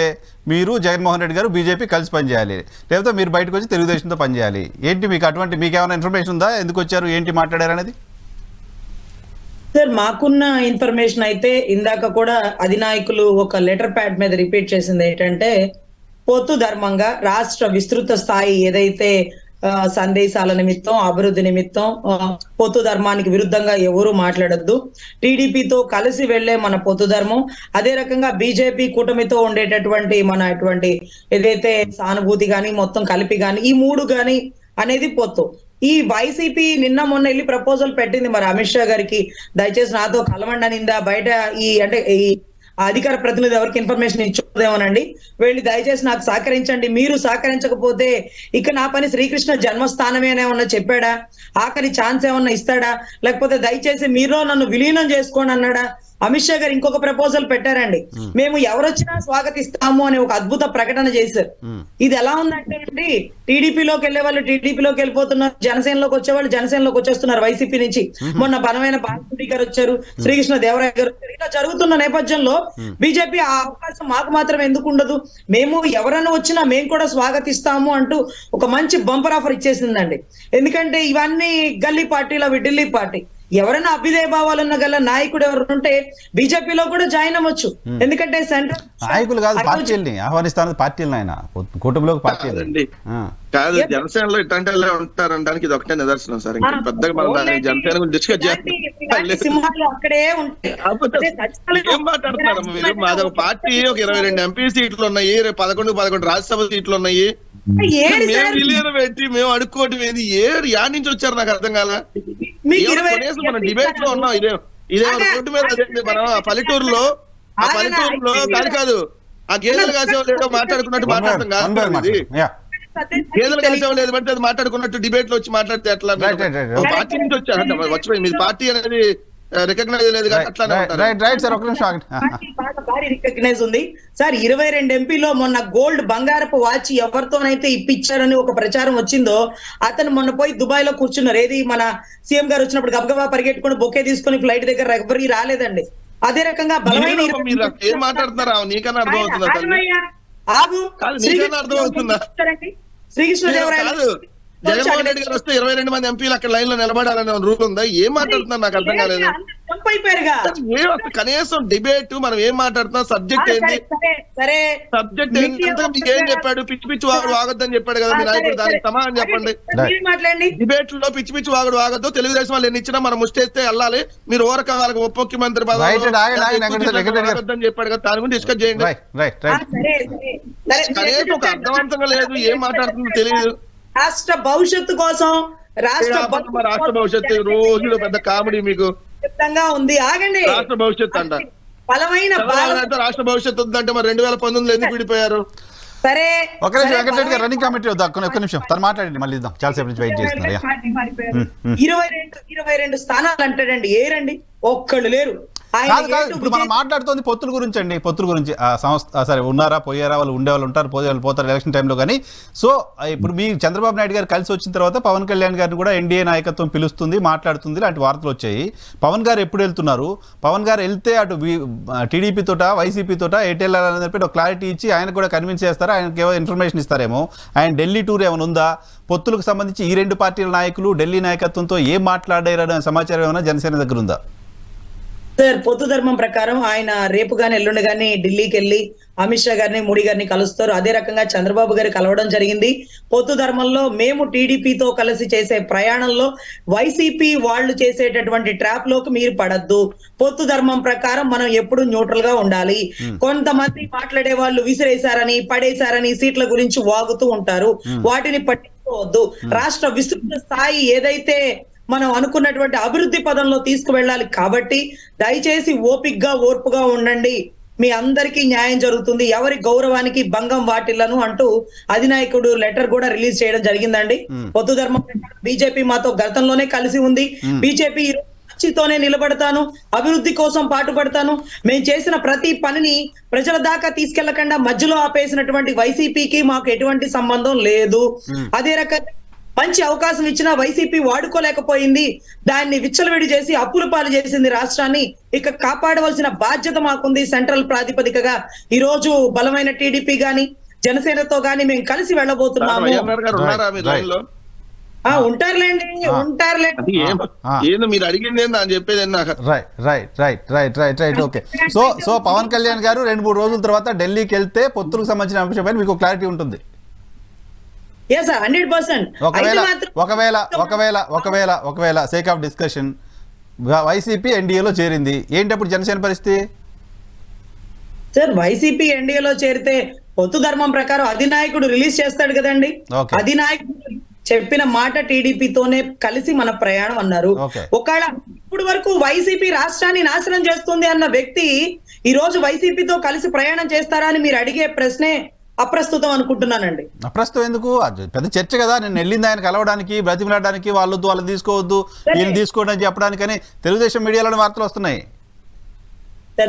మీరు జగన్మోహన్ రెడ్డి గారు బీజేపీ కలిసి పనిచేయాలి, లేకపోతే మీరు బయటకు వచ్చి తెలుగుదేశంతో పనిచేయాలి. ఏంటి మీకేమైనా ఇన్ఫర్మేషన్ ఉందా, ఎందుకు వచ్చారు, ఏంటి మాట్లాడారు అనేది? సార్ మాకున్న ఇన్ఫర్మేషన్ అయితే ఇందాక కూడా అధినాయకులు ఒక లెటర్ ప్యాడ్ మీద రిపీట్ చేసింది ఏంటంటే, పొత్తు ధర్మంగా రాష్ట్ర విస్తృత స్థాయి ఏదైతే సందేశాల నిమిత్తం, అభివృద్ధి నిమిత్తం పొత్తు ధర్మానికి విరుద్ధంగా ఎవరు మాట్లాడొద్దు, టీడీపీతో కలిసి వెళ్లే మన పొత్తు ధర్మం, అదే రకంగా బీజేపీ కూటమితో ఉండేటటువంటి మన అటువంటి ఏదైతే సానుభూతి గాని మొత్తం కలిపి గాని ఈ మూడు గాని అనేది పొత్తు. ఈ వైసీపీ నిన్న మొన్న వెళ్ళి ప్రపోజల్ పెట్టింది మరి అమిత్ షా గారికి, దయచేసి నాతో కలవండి అనిందా, బయట ఈ ఆ అధికార ప్రతినిధి ఎవరికి ఇన్ఫర్మేషన్ ఇచ్చేదేమోనండి, వెళ్ళి దయచేసి నాకు సహకరించండి, మీరు సహకరించకపోతే ఇక నా పని శ్రీకృష్ణ జన్మస్థానమే ఏమన్నా చెప్పాడా, ఆఖరి ఛాన్స్ ఏమన్నా ఇస్తాడా, లేకపోతే దయచేసి మీరు నన్ను విలీనం చేసుకోండి అన్నాడా? అమిత్ షా గారు ఇంకొక ప్రపోజల్ పెట్టారండి, మేము ఎవరొచ్చినా స్వాగతిస్తాము అనే ఒక అద్భుత ప్రకటన చేశారు. ఇది ఎలా ఉందంటే అండి, టీడీపీలోకి వెళ్లే వాళ్ళు టీడీపీలోకి వెళ్ళిపోతున్నారు, జనసేనలోకి వచ్చేవాళ్ళు జనసేనలోకి వచ్చేస్తున్నారు వైసీపీ నుంచి. మొన్న బలమైన బాలరెడ్డి గారు వచ్చారు, శ్రీకృష్ణ దేవరాయ గారు వచ్చారు. ఇలా జరుగుతున్న నేపథ్యంలో బీజేపీ ఆ అవకాశం మాకు మాత్రం ఎందుకు ఉండదు, మేము ఎవరైనా వచ్చినా మేము కూడా స్వాగతిస్తాము అంటూ ఒక మంచి బంపర్ ఆఫర్ ఇచ్చేసిందండి. ఎందుకంటే ఇవన్నీ గల్లీ పార్టీలు, అవి ఢిల్లీ పార్టీ. ఎవరైనా అభ్యుదయ భావాలు ఉన్న గల నాయకుడు ఎవరు ఉంటే బీజేపీలో కూడా జాయిన్ అవ్వచ్చు. ఎందుకంటే సెంట్రల్ నాయకులు కాదు, పార్టీలని ఆహ్వానిస్తాను, పార్టీలను ఆయన కూటమిలోకి పార్టీ కాదు. జనసేనలో ఇట్లాంటి వాళ్ళే ఉంటారనడానికి ఇది ఒకటే నిదర్శనం సార్. ఇంకా పెద్దగా మనం జనసేన గురించి డిస్కస్ సింహాలు అక్కడే ఉంటాయి. ఏం మాట్లాడుతున్నారు మీరు? మాది పార్టీ ఒక 22 ఎంపీ సీట్లు ఉన్నాయి, 11 రాజ్యసభ సీట్లు ఉన్నాయి. మేము విలీనం పెట్టి మేము అడుక్కోవటం ఏది? యాడ్ నుంచి వచ్చారు నాకు అర్థం కాల. మనం డిబేట్ లో ఉన్నాం, ఇదే రోడ్డు మీద మనం పల్లెటూరులో కాదు ఆ గేదెలు కాసేవాళ్ళు మాట్లాడుకున్నట్టు మాట్లాడతాం కాదు. గేదెలు కాసేవాళ్ళు బట్టి అది మాట్లాడుకున్నట్టు డిబేట్ లో వచ్చి మాట్లాడితే ఎట్లా? పార్టీ నుంచి వచ్చారు, వచ్చిపోయి మీ పార్టీ అనేది రికగ్నైజ్ లేదు కానీ రికగ్నైజ్ ఉంది సార్. 22 ఎంపీలో మొన్న గోల్డ్ బంగారపు వాచ్ ఎవరితోనైతే ఇప్పించారని ఒక ప్రచారం వచ్చిందో అతను మొన్న పోయి దుబాయ్ లో కూర్చున్నారు. ఏది మన సీఎం గారు వచ్చినప్పుడు గబగబా పరిగెట్టుకుని బొకే తీసుకుని ఫ్లైట్ దగ్గర ఎవరికి రాలేదండి. అదే రకంగా బలమైన ఏం మాట్లాడుతున్నారా? నీకన్నా అర్థం అవుతుందా? అర్థం అవుతుందా? శ్రీకృష్ణ దేవరాయ జగన్మోహన్ రెడ్డి గారు వస్తే 22 మంది ఎంపీలు అక్కడ లైన్ లో నిలబడాలనే రూల్ ఉందా? ఏం మాట్లాడుతున్నారు నాకు అర్థం కాలేదు. కనీసం డిబేట్ మనం ఏం మాట్లాడుతున్నాం, సబ్జెక్ట్ ఏంటి, సబ్జెక్ట్ ఏంటంటే మీకు ఏం చెప్పాడు? పిచ్చి వాగుడు వాగొద్దని చెప్పాడు కదా మీ నాయకుడు, దానికి సమాధానం చెప్పండి. డిబేట్ లో పిచ్చి వాగుడు వాగొద్దు, తెలుగుదేశం వాళ్ళు ఎన్ని ఇచ్చినా మనం ముష్టేస్తే వెళ్ళాలి, మీరు ఓరక వాళ్ళకి ఉప ముఖ్యమంత్రి వాగొద్దని చెప్పాడు కదా, దాని గురించి డిస్కస్ చేయండి. కనీసం ఒక అర్థవంతంగా లేదు, ఏం మాట్లాడుతుందో తెలియదు. రాష్ట్ర భవిష్యత్తు కోసం రాష్ట్ర భవిష్యత్తు రోజులు పెద్ద కామెడీ మీకు సిద్ధంగా ఉంది. ఆగండి, రాష్ట్ర భవిష్యత్తు అంట. బలమైన రాష్ట్ర భవిష్యత్తు ఉందంటే మరి 2019 ఎందుకు విడిపోయారు? సరే ఒక నిమిషం వెంకటరెడ్డి గారు రన్నింగ్ కమిటీ వద్దా, ఒక్క నిమిషం తను మాట్లాడండి, మళ్ళీ ఇద్దాం, చాలాసేపు నుంచి వెయిట్ చేస్తున్నారు. 22 స్థానాలు అంటాడండి, ఏరండి ఒక్కళ్ళు లేరు. ఇప్పుడు మనం మాట్లాడుతోంది పొత్తుల గురించి అండి, పొత్తుల గురించి. సంస్థ సరే ఉన్నారా పోయారా, వాళ్ళు ఉండేవాళ్ళు ఉంటారు, పోయేవాళ్ళు పోతారు ఎలక్షన్ టైంలో. కానీ సో ఇప్పుడు మీ చంద్రబాబు నాయుడు గారు కలిసి వచ్చిన తర్వాత పవన్ కళ్యాణ్ గారిని కూడా ఎన్డీఏ నాయకత్వం పిలుస్తుంది, మాట్లాడుతుంది, లాంటి వార్తలు వచ్చాయి. పవన్ గారు ఎప్పుడు వెళ్తున్నారు, పవన్ గారు వెళ్తే అటు టీడీపీ తోట వైసీపీ తోట ఎటు వెళ్ళాలని చెప్పి ఒక క్లారిటీ ఇచ్చి ఆయన కూడా కన్విన్స్ చేస్తారా, ఆయనకి ఏమో ఇన్ఫర్మేషన్ ఇస్తారేమో. ఆయన ఢిల్లీ టూర్ ఏమైనా ఉందా, పొత్తులకు సంబంధించి ఈ 2 పార్టీల నాయకులు ఢిల్లీ నాయకత్వంతో ఏం మాట్లాడారనే సమాచారం ఏమైనా జనసేన దగ్గర ఉందా? సార్, పొత్తు ధర్మం ప్రకారం ఆయన రేపు గాని ఎల్లుండి గాని ఢిల్లీకి వెళ్ళి అమిత్ షా గారిని మోడీ గారిని కలుస్తారు. అదే రకంగా చంద్రబాబు గారు కలవడం జరిగింది. పొత్తు ధర్మంలో మేము టీడీపీతో కలిసి చేసే ప్రయాణంలో వైసీపీ వాళ్ళు చేసేటటువంటి ట్రాప్ లోకి మీరు పడద్దు, పొత్తు ధర్మం ప్రకారం మనం ఎప్పుడు న్యూట్రల్ గా ఉండాలి. కొంతమంది మాట్లాడే వాళ్ళు విసిరేశారని పడేశారని సీట్ల గురించి వాగుతూ ఉంటారు, వాటిని పట్టించుకోవద్దు. రాష్ట్ర విస్తృత స్థాయి ఏదైతే మనం అనుకున్నటువంటి అభివృద్ధి పదంలో తీసుకువెళ్ళాలి. కాబట్టి దయచేసి ఓపికగా ఓర్పుగా ఉండండి, మీ అందరికీ న్యాయం జరుగుతుంది, ఎవరి గౌరవానికి భంగం వాటిల్లను అంటూ అధినాయకుడు లెటర్ కూడా రిలీజ్ చేయడం జరిగిందండి. పొత్తు ధర్మం బీజేపీ మాతో గతంలోనే కలిసి ఉంది, బీజేపీ తోనే నిలబడతాను, అభివృద్ధి కోసం పాటుపడతాను, మేము చేసిన ప్రతి పనిని ప్రజల దాకా తీసుకెళ్లకుండా మధ్యలో ఆపేసినటువంటి వైసీపీకి మాకు ఎటువంటి సంబంధం లేదు. అదే రకంగా మంచి అవకాశం ఇచ్చినా వైసీపీ వాడుకోలేకపోయింది, దాన్ని విచ్చలవిడి చేసి అప్పుల పాలు చేసింది రాష్ట్రాన్ని. ఇక కాపాడవలసిన బాధ్యత మాకుంది సెంట్రల్ ప్రాతిపదికగా. ఈ రోజు బలమైన టీడీపీ గాని జనసేనతో గాని మేము కలిసి వెళ్ళబోతున్నాము. ఉంటారులేండి, ఉంటారులేండి. మీరు అడిగింది అని చెప్పేది right. Okay, so Pawan Kalyan garu 2-3 రోజుల తర్వాత ఢిల్లీకి వెళ్తే పొత్తులకు సంబంధించిన అంశంపై మీకు క్లారిటీ ఉంటుంది. 100%. ఒకవేళ సేక్ ఆఫ్ డిస్కషన్ వైసీపీ ఎన్డీఏలో చేరింది, ఏంటి అప్పుడు జనసేన పరిస్థితి? సార్, వైసీపీ ఎన్డీఏలో చేరితే పొత్తు ధర్మం ప్రకారం అధినాయకుడు రిలీజ్ చేస్తాడు కదండి. అధినాయకుడు చెప్పిన మాట టీడీపీతోనే కలిసి మన ప్రయాణం అన్నారు. ఒకవేళ ఇప్పుడు వరకు వైసీపీ రాష్ట్రాన్ని నాశనం చేస్తుంది అన్న వ్యక్తి ఈ రోజు వైసీపీతో కలిసి ప్రయాణం చేస్తారా అని మీరు అడిగే ప్రశ్నే అప్రస్తుతం అనుకుంటున్నానండి. అప్రస్తుతం ఎందుకు? అది పెద్ద చర్చ కదా. నేను వెళ్ళింది ఆయన కలవడానికి, బ్రతిమలాడడానికి, వాళ్ళని తీసుకోవద్దు ఈయన తీసుకోండి అని చెప్పడానికని తెలుగుదేశం మీడియాలోని వార్తలు వస్తున్నాయి.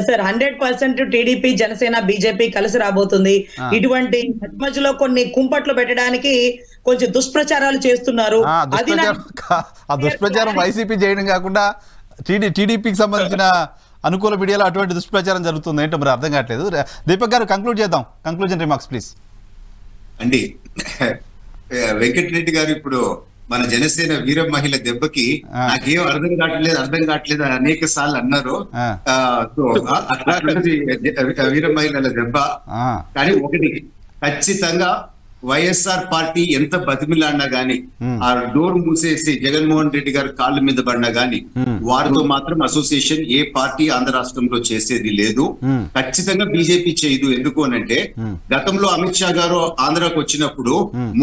సార్ 100% టీడీపీ, జనసేన, బీజేపీ కలిసి రాబోతుంది. ఇటువంటి మధ్యలో కొన్ని కుంపట్లు పెట్టడానికి కొంచెం దుష్ప్రచారాలు చేస్తున్నారు. ఆ దుష్ప్రచారం వైసీపీ చేయడం కాకుండా టీడీపీకి సంబంధించిన అనుకూల మీడియాలో అటువంటి దుష్ప్రచారం జరుగుతుంది. ఏంటో మరి అర్థం కావట్లేదు. దీపక్ గారు కంక్లూడ్ చేద్దాం. Conclusion remarks please. అండి, వెంకటరెడ్డి గారు ఇప్పుడు మన జనసేన వీర మహిళ దెబ్బకి నాకేం అర్థం కావట్లేదు అనేక సార్లు అన్నారు. అట్లా వీర మహిళల దెబ్బ. కానీ ఒకటి ఖచ్చితంగా వైఎస్ఆర్ పార్టీ ఎంత బతిమిలాడినా గానీ, ఆ డోర్ మూసేసి జగన్మోహన్ రెడ్డి గారు కాళ్ళ మీద పడినా గానీ వారితో మాత్రం అసోసియేషన్ ఏ పార్టీ ఆంధ్ర రాష్ట్రంలో చేసేది లేదు. ఖచ్చితంగా బీజేపీ చేయదు. ఎందుకు అనంటే గతంలో అమిత్ షా గారు ఆంధ్రాకు వచ్చినప్పుడు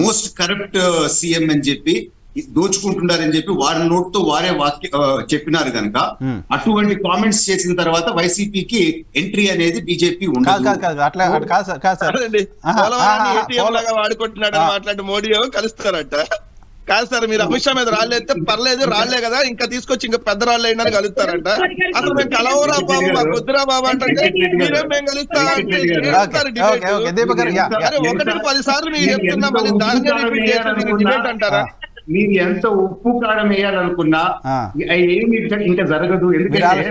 మోస్ట్ కరప్ట్ సీఎం అని చెప్పి, దోచుకుంటున్నారని చెప్పి వారి నోట్తో వారే చెప్పినారు కనుక అటువంటి కామెంట్స్ చేసిన తర్వాత వైసీపీకి ఎంట్రీ అనేది బీజేపీ ఉండదు. వాడుకుంటున్నాడు మాట్లాడి మోడీ కలుస్తారట. కాదు సార్, మీరు అమిత్ షా మీద రాళ్ళైతే పర్లేదు, రాళ్లే కదా ఇంకా తీసుకొచ్చి ఇంకా పెద్ద రాళ్ళు అయినా కలుస్తారంట. అసలు మేము కలవరా బాబు, మా కుద్దురా బాబు అంటే మేము కలుస్తా 1-10 సార్లు మీరు చెప్తున్నా మళ్ళీ దాన్ని డిబేట్ అంటారా? మీరు ఎంత ఉప్పు కారం వేయాలనుకున్నా ఏమి ఇంకా జరగదు. ఎందుకంటే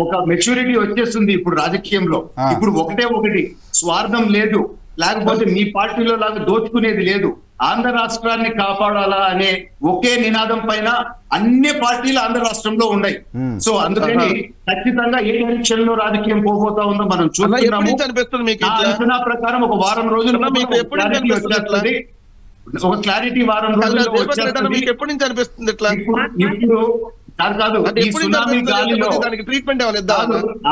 ఒక మెచ్యూరిటీ వచ్చేస్తుంది ఇప్పుడు రాజకీయంలో. ఇప్పుడు ఒకటి స్వార్థం లేదు, లేకపోతే మీ పార్టీలో లాగా దోచుకునేది లేదు. ఆంధ్ర రాష్ట్రాన్ని కాపాడాలా అనే ఒకే నినాదం పైన అన్ని పార్టీలు ఆంధ్ర రాష్ట్రంలో ఉన్నాయి. సో అందుకని ఖచ్చితంగా ఏ డైరెక్షన్ లో రాజకీయం పోతా ఉందో మనం చూస్తున్నాము. అంచనా ప్రకారం ఒక వారం రోజుల్లో ఒక క్లారిటీ వారం రోజుల్లో వచ్చేస్తుంది. ఎప్పటి నుంచి అనిపిస్తుంది ఇట్లా? ఇప్పుడు కాదు, ఈ సునామీ గాలిలో ట్రీట్మెంట్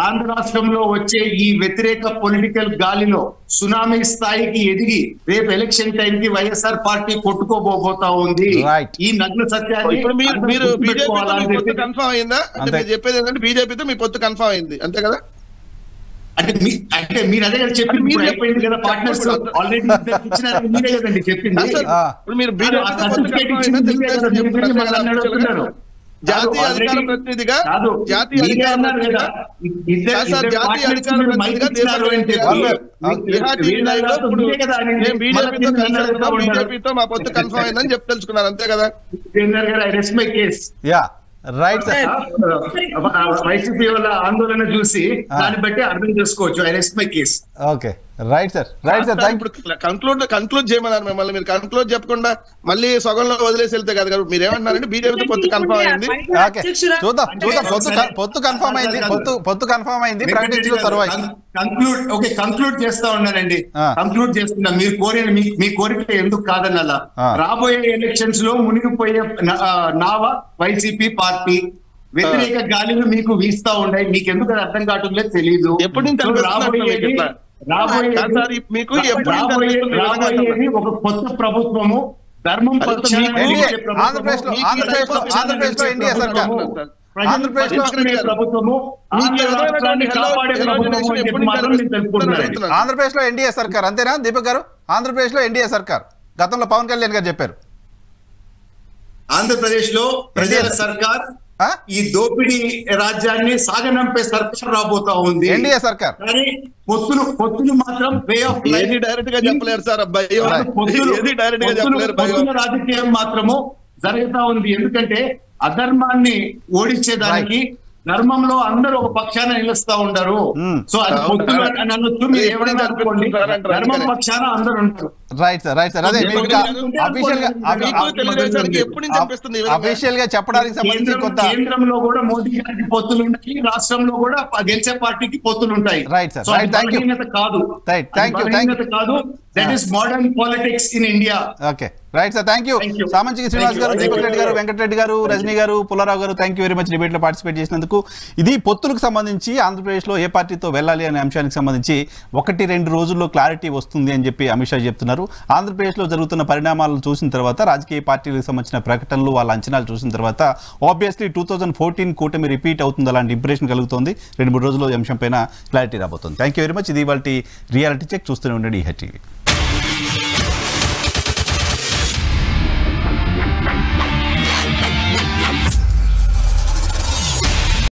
ఆంధ్ర రాష్ట్రంలో వచ్చే ఈ వ్యతిరేక పొలిటికల్ గాలిలో సునామీ స్థాయికి ఎదిగి రేపు ఎలక్షన్ టైం కి వైఎస్ఆర్ పార్టీ కొట్టుకోబోతా ఉంది. ఈ నగ్న సత్యాన్ని మీరు బీజేపీ కన్ఫర్మ్ అయిందా? మీరు చెప్పేది ఏంటంటే బీజేపీతో మీ పొత్తు కన్ఫర్మ్ అయింది అంతే కదా? అంటే మీరు అదే కదా చెప్పింది. మీరు అయిపోయింది కదా, పార్ట్నర్స్ ఆల్రెడీ మీరే కదండి చెప్పింది. జాతీయ అధికార ప్రతినిధిగా బీజేపీతో మా పొత్తు కన్ఫర్మ్ అయిందని చెప్పి తెలుసుకున్నారు అంతే కదా? రైట్ సార్, వైసీపీ వాళ్ళ ఆందోళన చూసి దాన్ని బట్టి అర్థం చేసుకోవచ్చు. I rest my case. Okay, right sir, right sir. ఇప్పుడు కంక్లూడ్ చేయమన్నారు మిమ్మల్ని. మీరు కంక్లూడ్ చెప్పకుండా మళ్ళీ సగంలో వదిలేసి వెళ్తే కదా. మీరు ఏమన్నారంటే బీజేపీతో పొత్తు కన్ఫర్మ్ అయింది. చూద్దాం, పొత్తు కన్ఫర్మ్ అయింది, పొత్తు కన్ఫర్మ్ అయింది. కంక్లూడ్ చేస్తా ఉన్నానండి. కంక్లూడ్ చేస్తున్నా. మీరు కోరిన మీ కోరిక ఎందుకు కాదన్నలా. రాబోయే ఎలక్షన్స్ లో మునిగిపోయే నావ వైసీపీ పార్టీ వ్యతిరేక గాలిని మీకు వీస్తా ఉన్నాయి. మీకు ఎందుకు అది అర్థం కావట్లేదు తెలియదు. ఎప్పటి నుంచి రాబోయేది ఒక కొత్త ప్రభుత్వము, ధర్మం ఆంధ్రప్రదేశ్ లో ఎన్డీఏ సర్కార్ అంతేనా దీపక్ గారు? ఆంధ్రప్రదేశ్ లో ఎన్డీఏ సర్కార్ గతంలో పవన్ కళ్యాణ్ గారు చెప్పారు. ఆంధ్రప్రదేశ్ లో ప్రజల సర్కార్ ఈ దోపిడీ రాజ్యాన్ని సాగనంపే సర్కార్ రాబోతా ఉంది ఎన్డీఏ సర్కార్. కానీ పొత్తులు మాత్రం వే ఆఫ్ లైఫ్ డైరెక్ట్ గా చెప్పలేరు సార్. రాజకీయం మాత్రము జరుగుతా ఉంది. ఎందుకంటే అధర్మాన్ని ఓడించేదానికి ధర్మంలో అందరూ ఒక పక్షాన నిలుస్తా ఉండరు. సో అది పొత్తులు అనొచ్చు, మీరు ఎవరైనా అనుకోండి, ధర్మం పక్షాన అందరూ ఉంటారు. Right sir, right sir. అదే అఫీషియల్ గా చెప్పడానికి సంబంధించి కేంద్రంలో కూడా మోదీ గారికి పొత్తులు ఉంటాయి, రాష్ట్రంలో కూడా గెలిచే పార్టీకి పొత్తులు ఉంటాయి. రైట్ సార్, బలహీనత కాదు. That is modern politics in India. Okay, right sir. Thank you. Samanchi Srinivas గారు, దీపక్ రెడ్డి గారు, వెంకటరెడ్డి గారు, రజనీ గారు, పుల్లారావు గారు, thank you very much debate లో పార్టిసిపేట్ చేసినందుకు. ఇది పొత్తులకు సంబంధించి ఆంధ్రప్రదేశ్ లో ఏ పార్టీతో వెళ్ళాలి అనే అంశానికి సంబంధించి 1-2 రోజుల్లో క్లారిటీ వస్తుంది అని చెప్పి అమిత్ షా చెప్తున్నారు. అంటున్నారు. ఆంధ్రప్రదేశ్లో జరుగుతున్న పరిణామాలను చూసిన తర్వాత, రాజకీయ పార్టీలకు సంబంధించిన ప్రకటనలు, వాళ్ళ అంచనాలు చూసిన తర్వాత ఆబ్వియస్లీ 2014 కూటమి రిపీట్ అవుతుంది అలాంటి ఇంప్రెషన్ కలుగుతుంది. 2-3 రోజుల్లో ఈ అంశం పైన క్లారిటీ రాబోతుంది. Thank you very much. ఇది ఇవాల్టి రియాలిటీ చెక్. చూస్తూనే ఉండండి ఈహెచ్ టీవీ.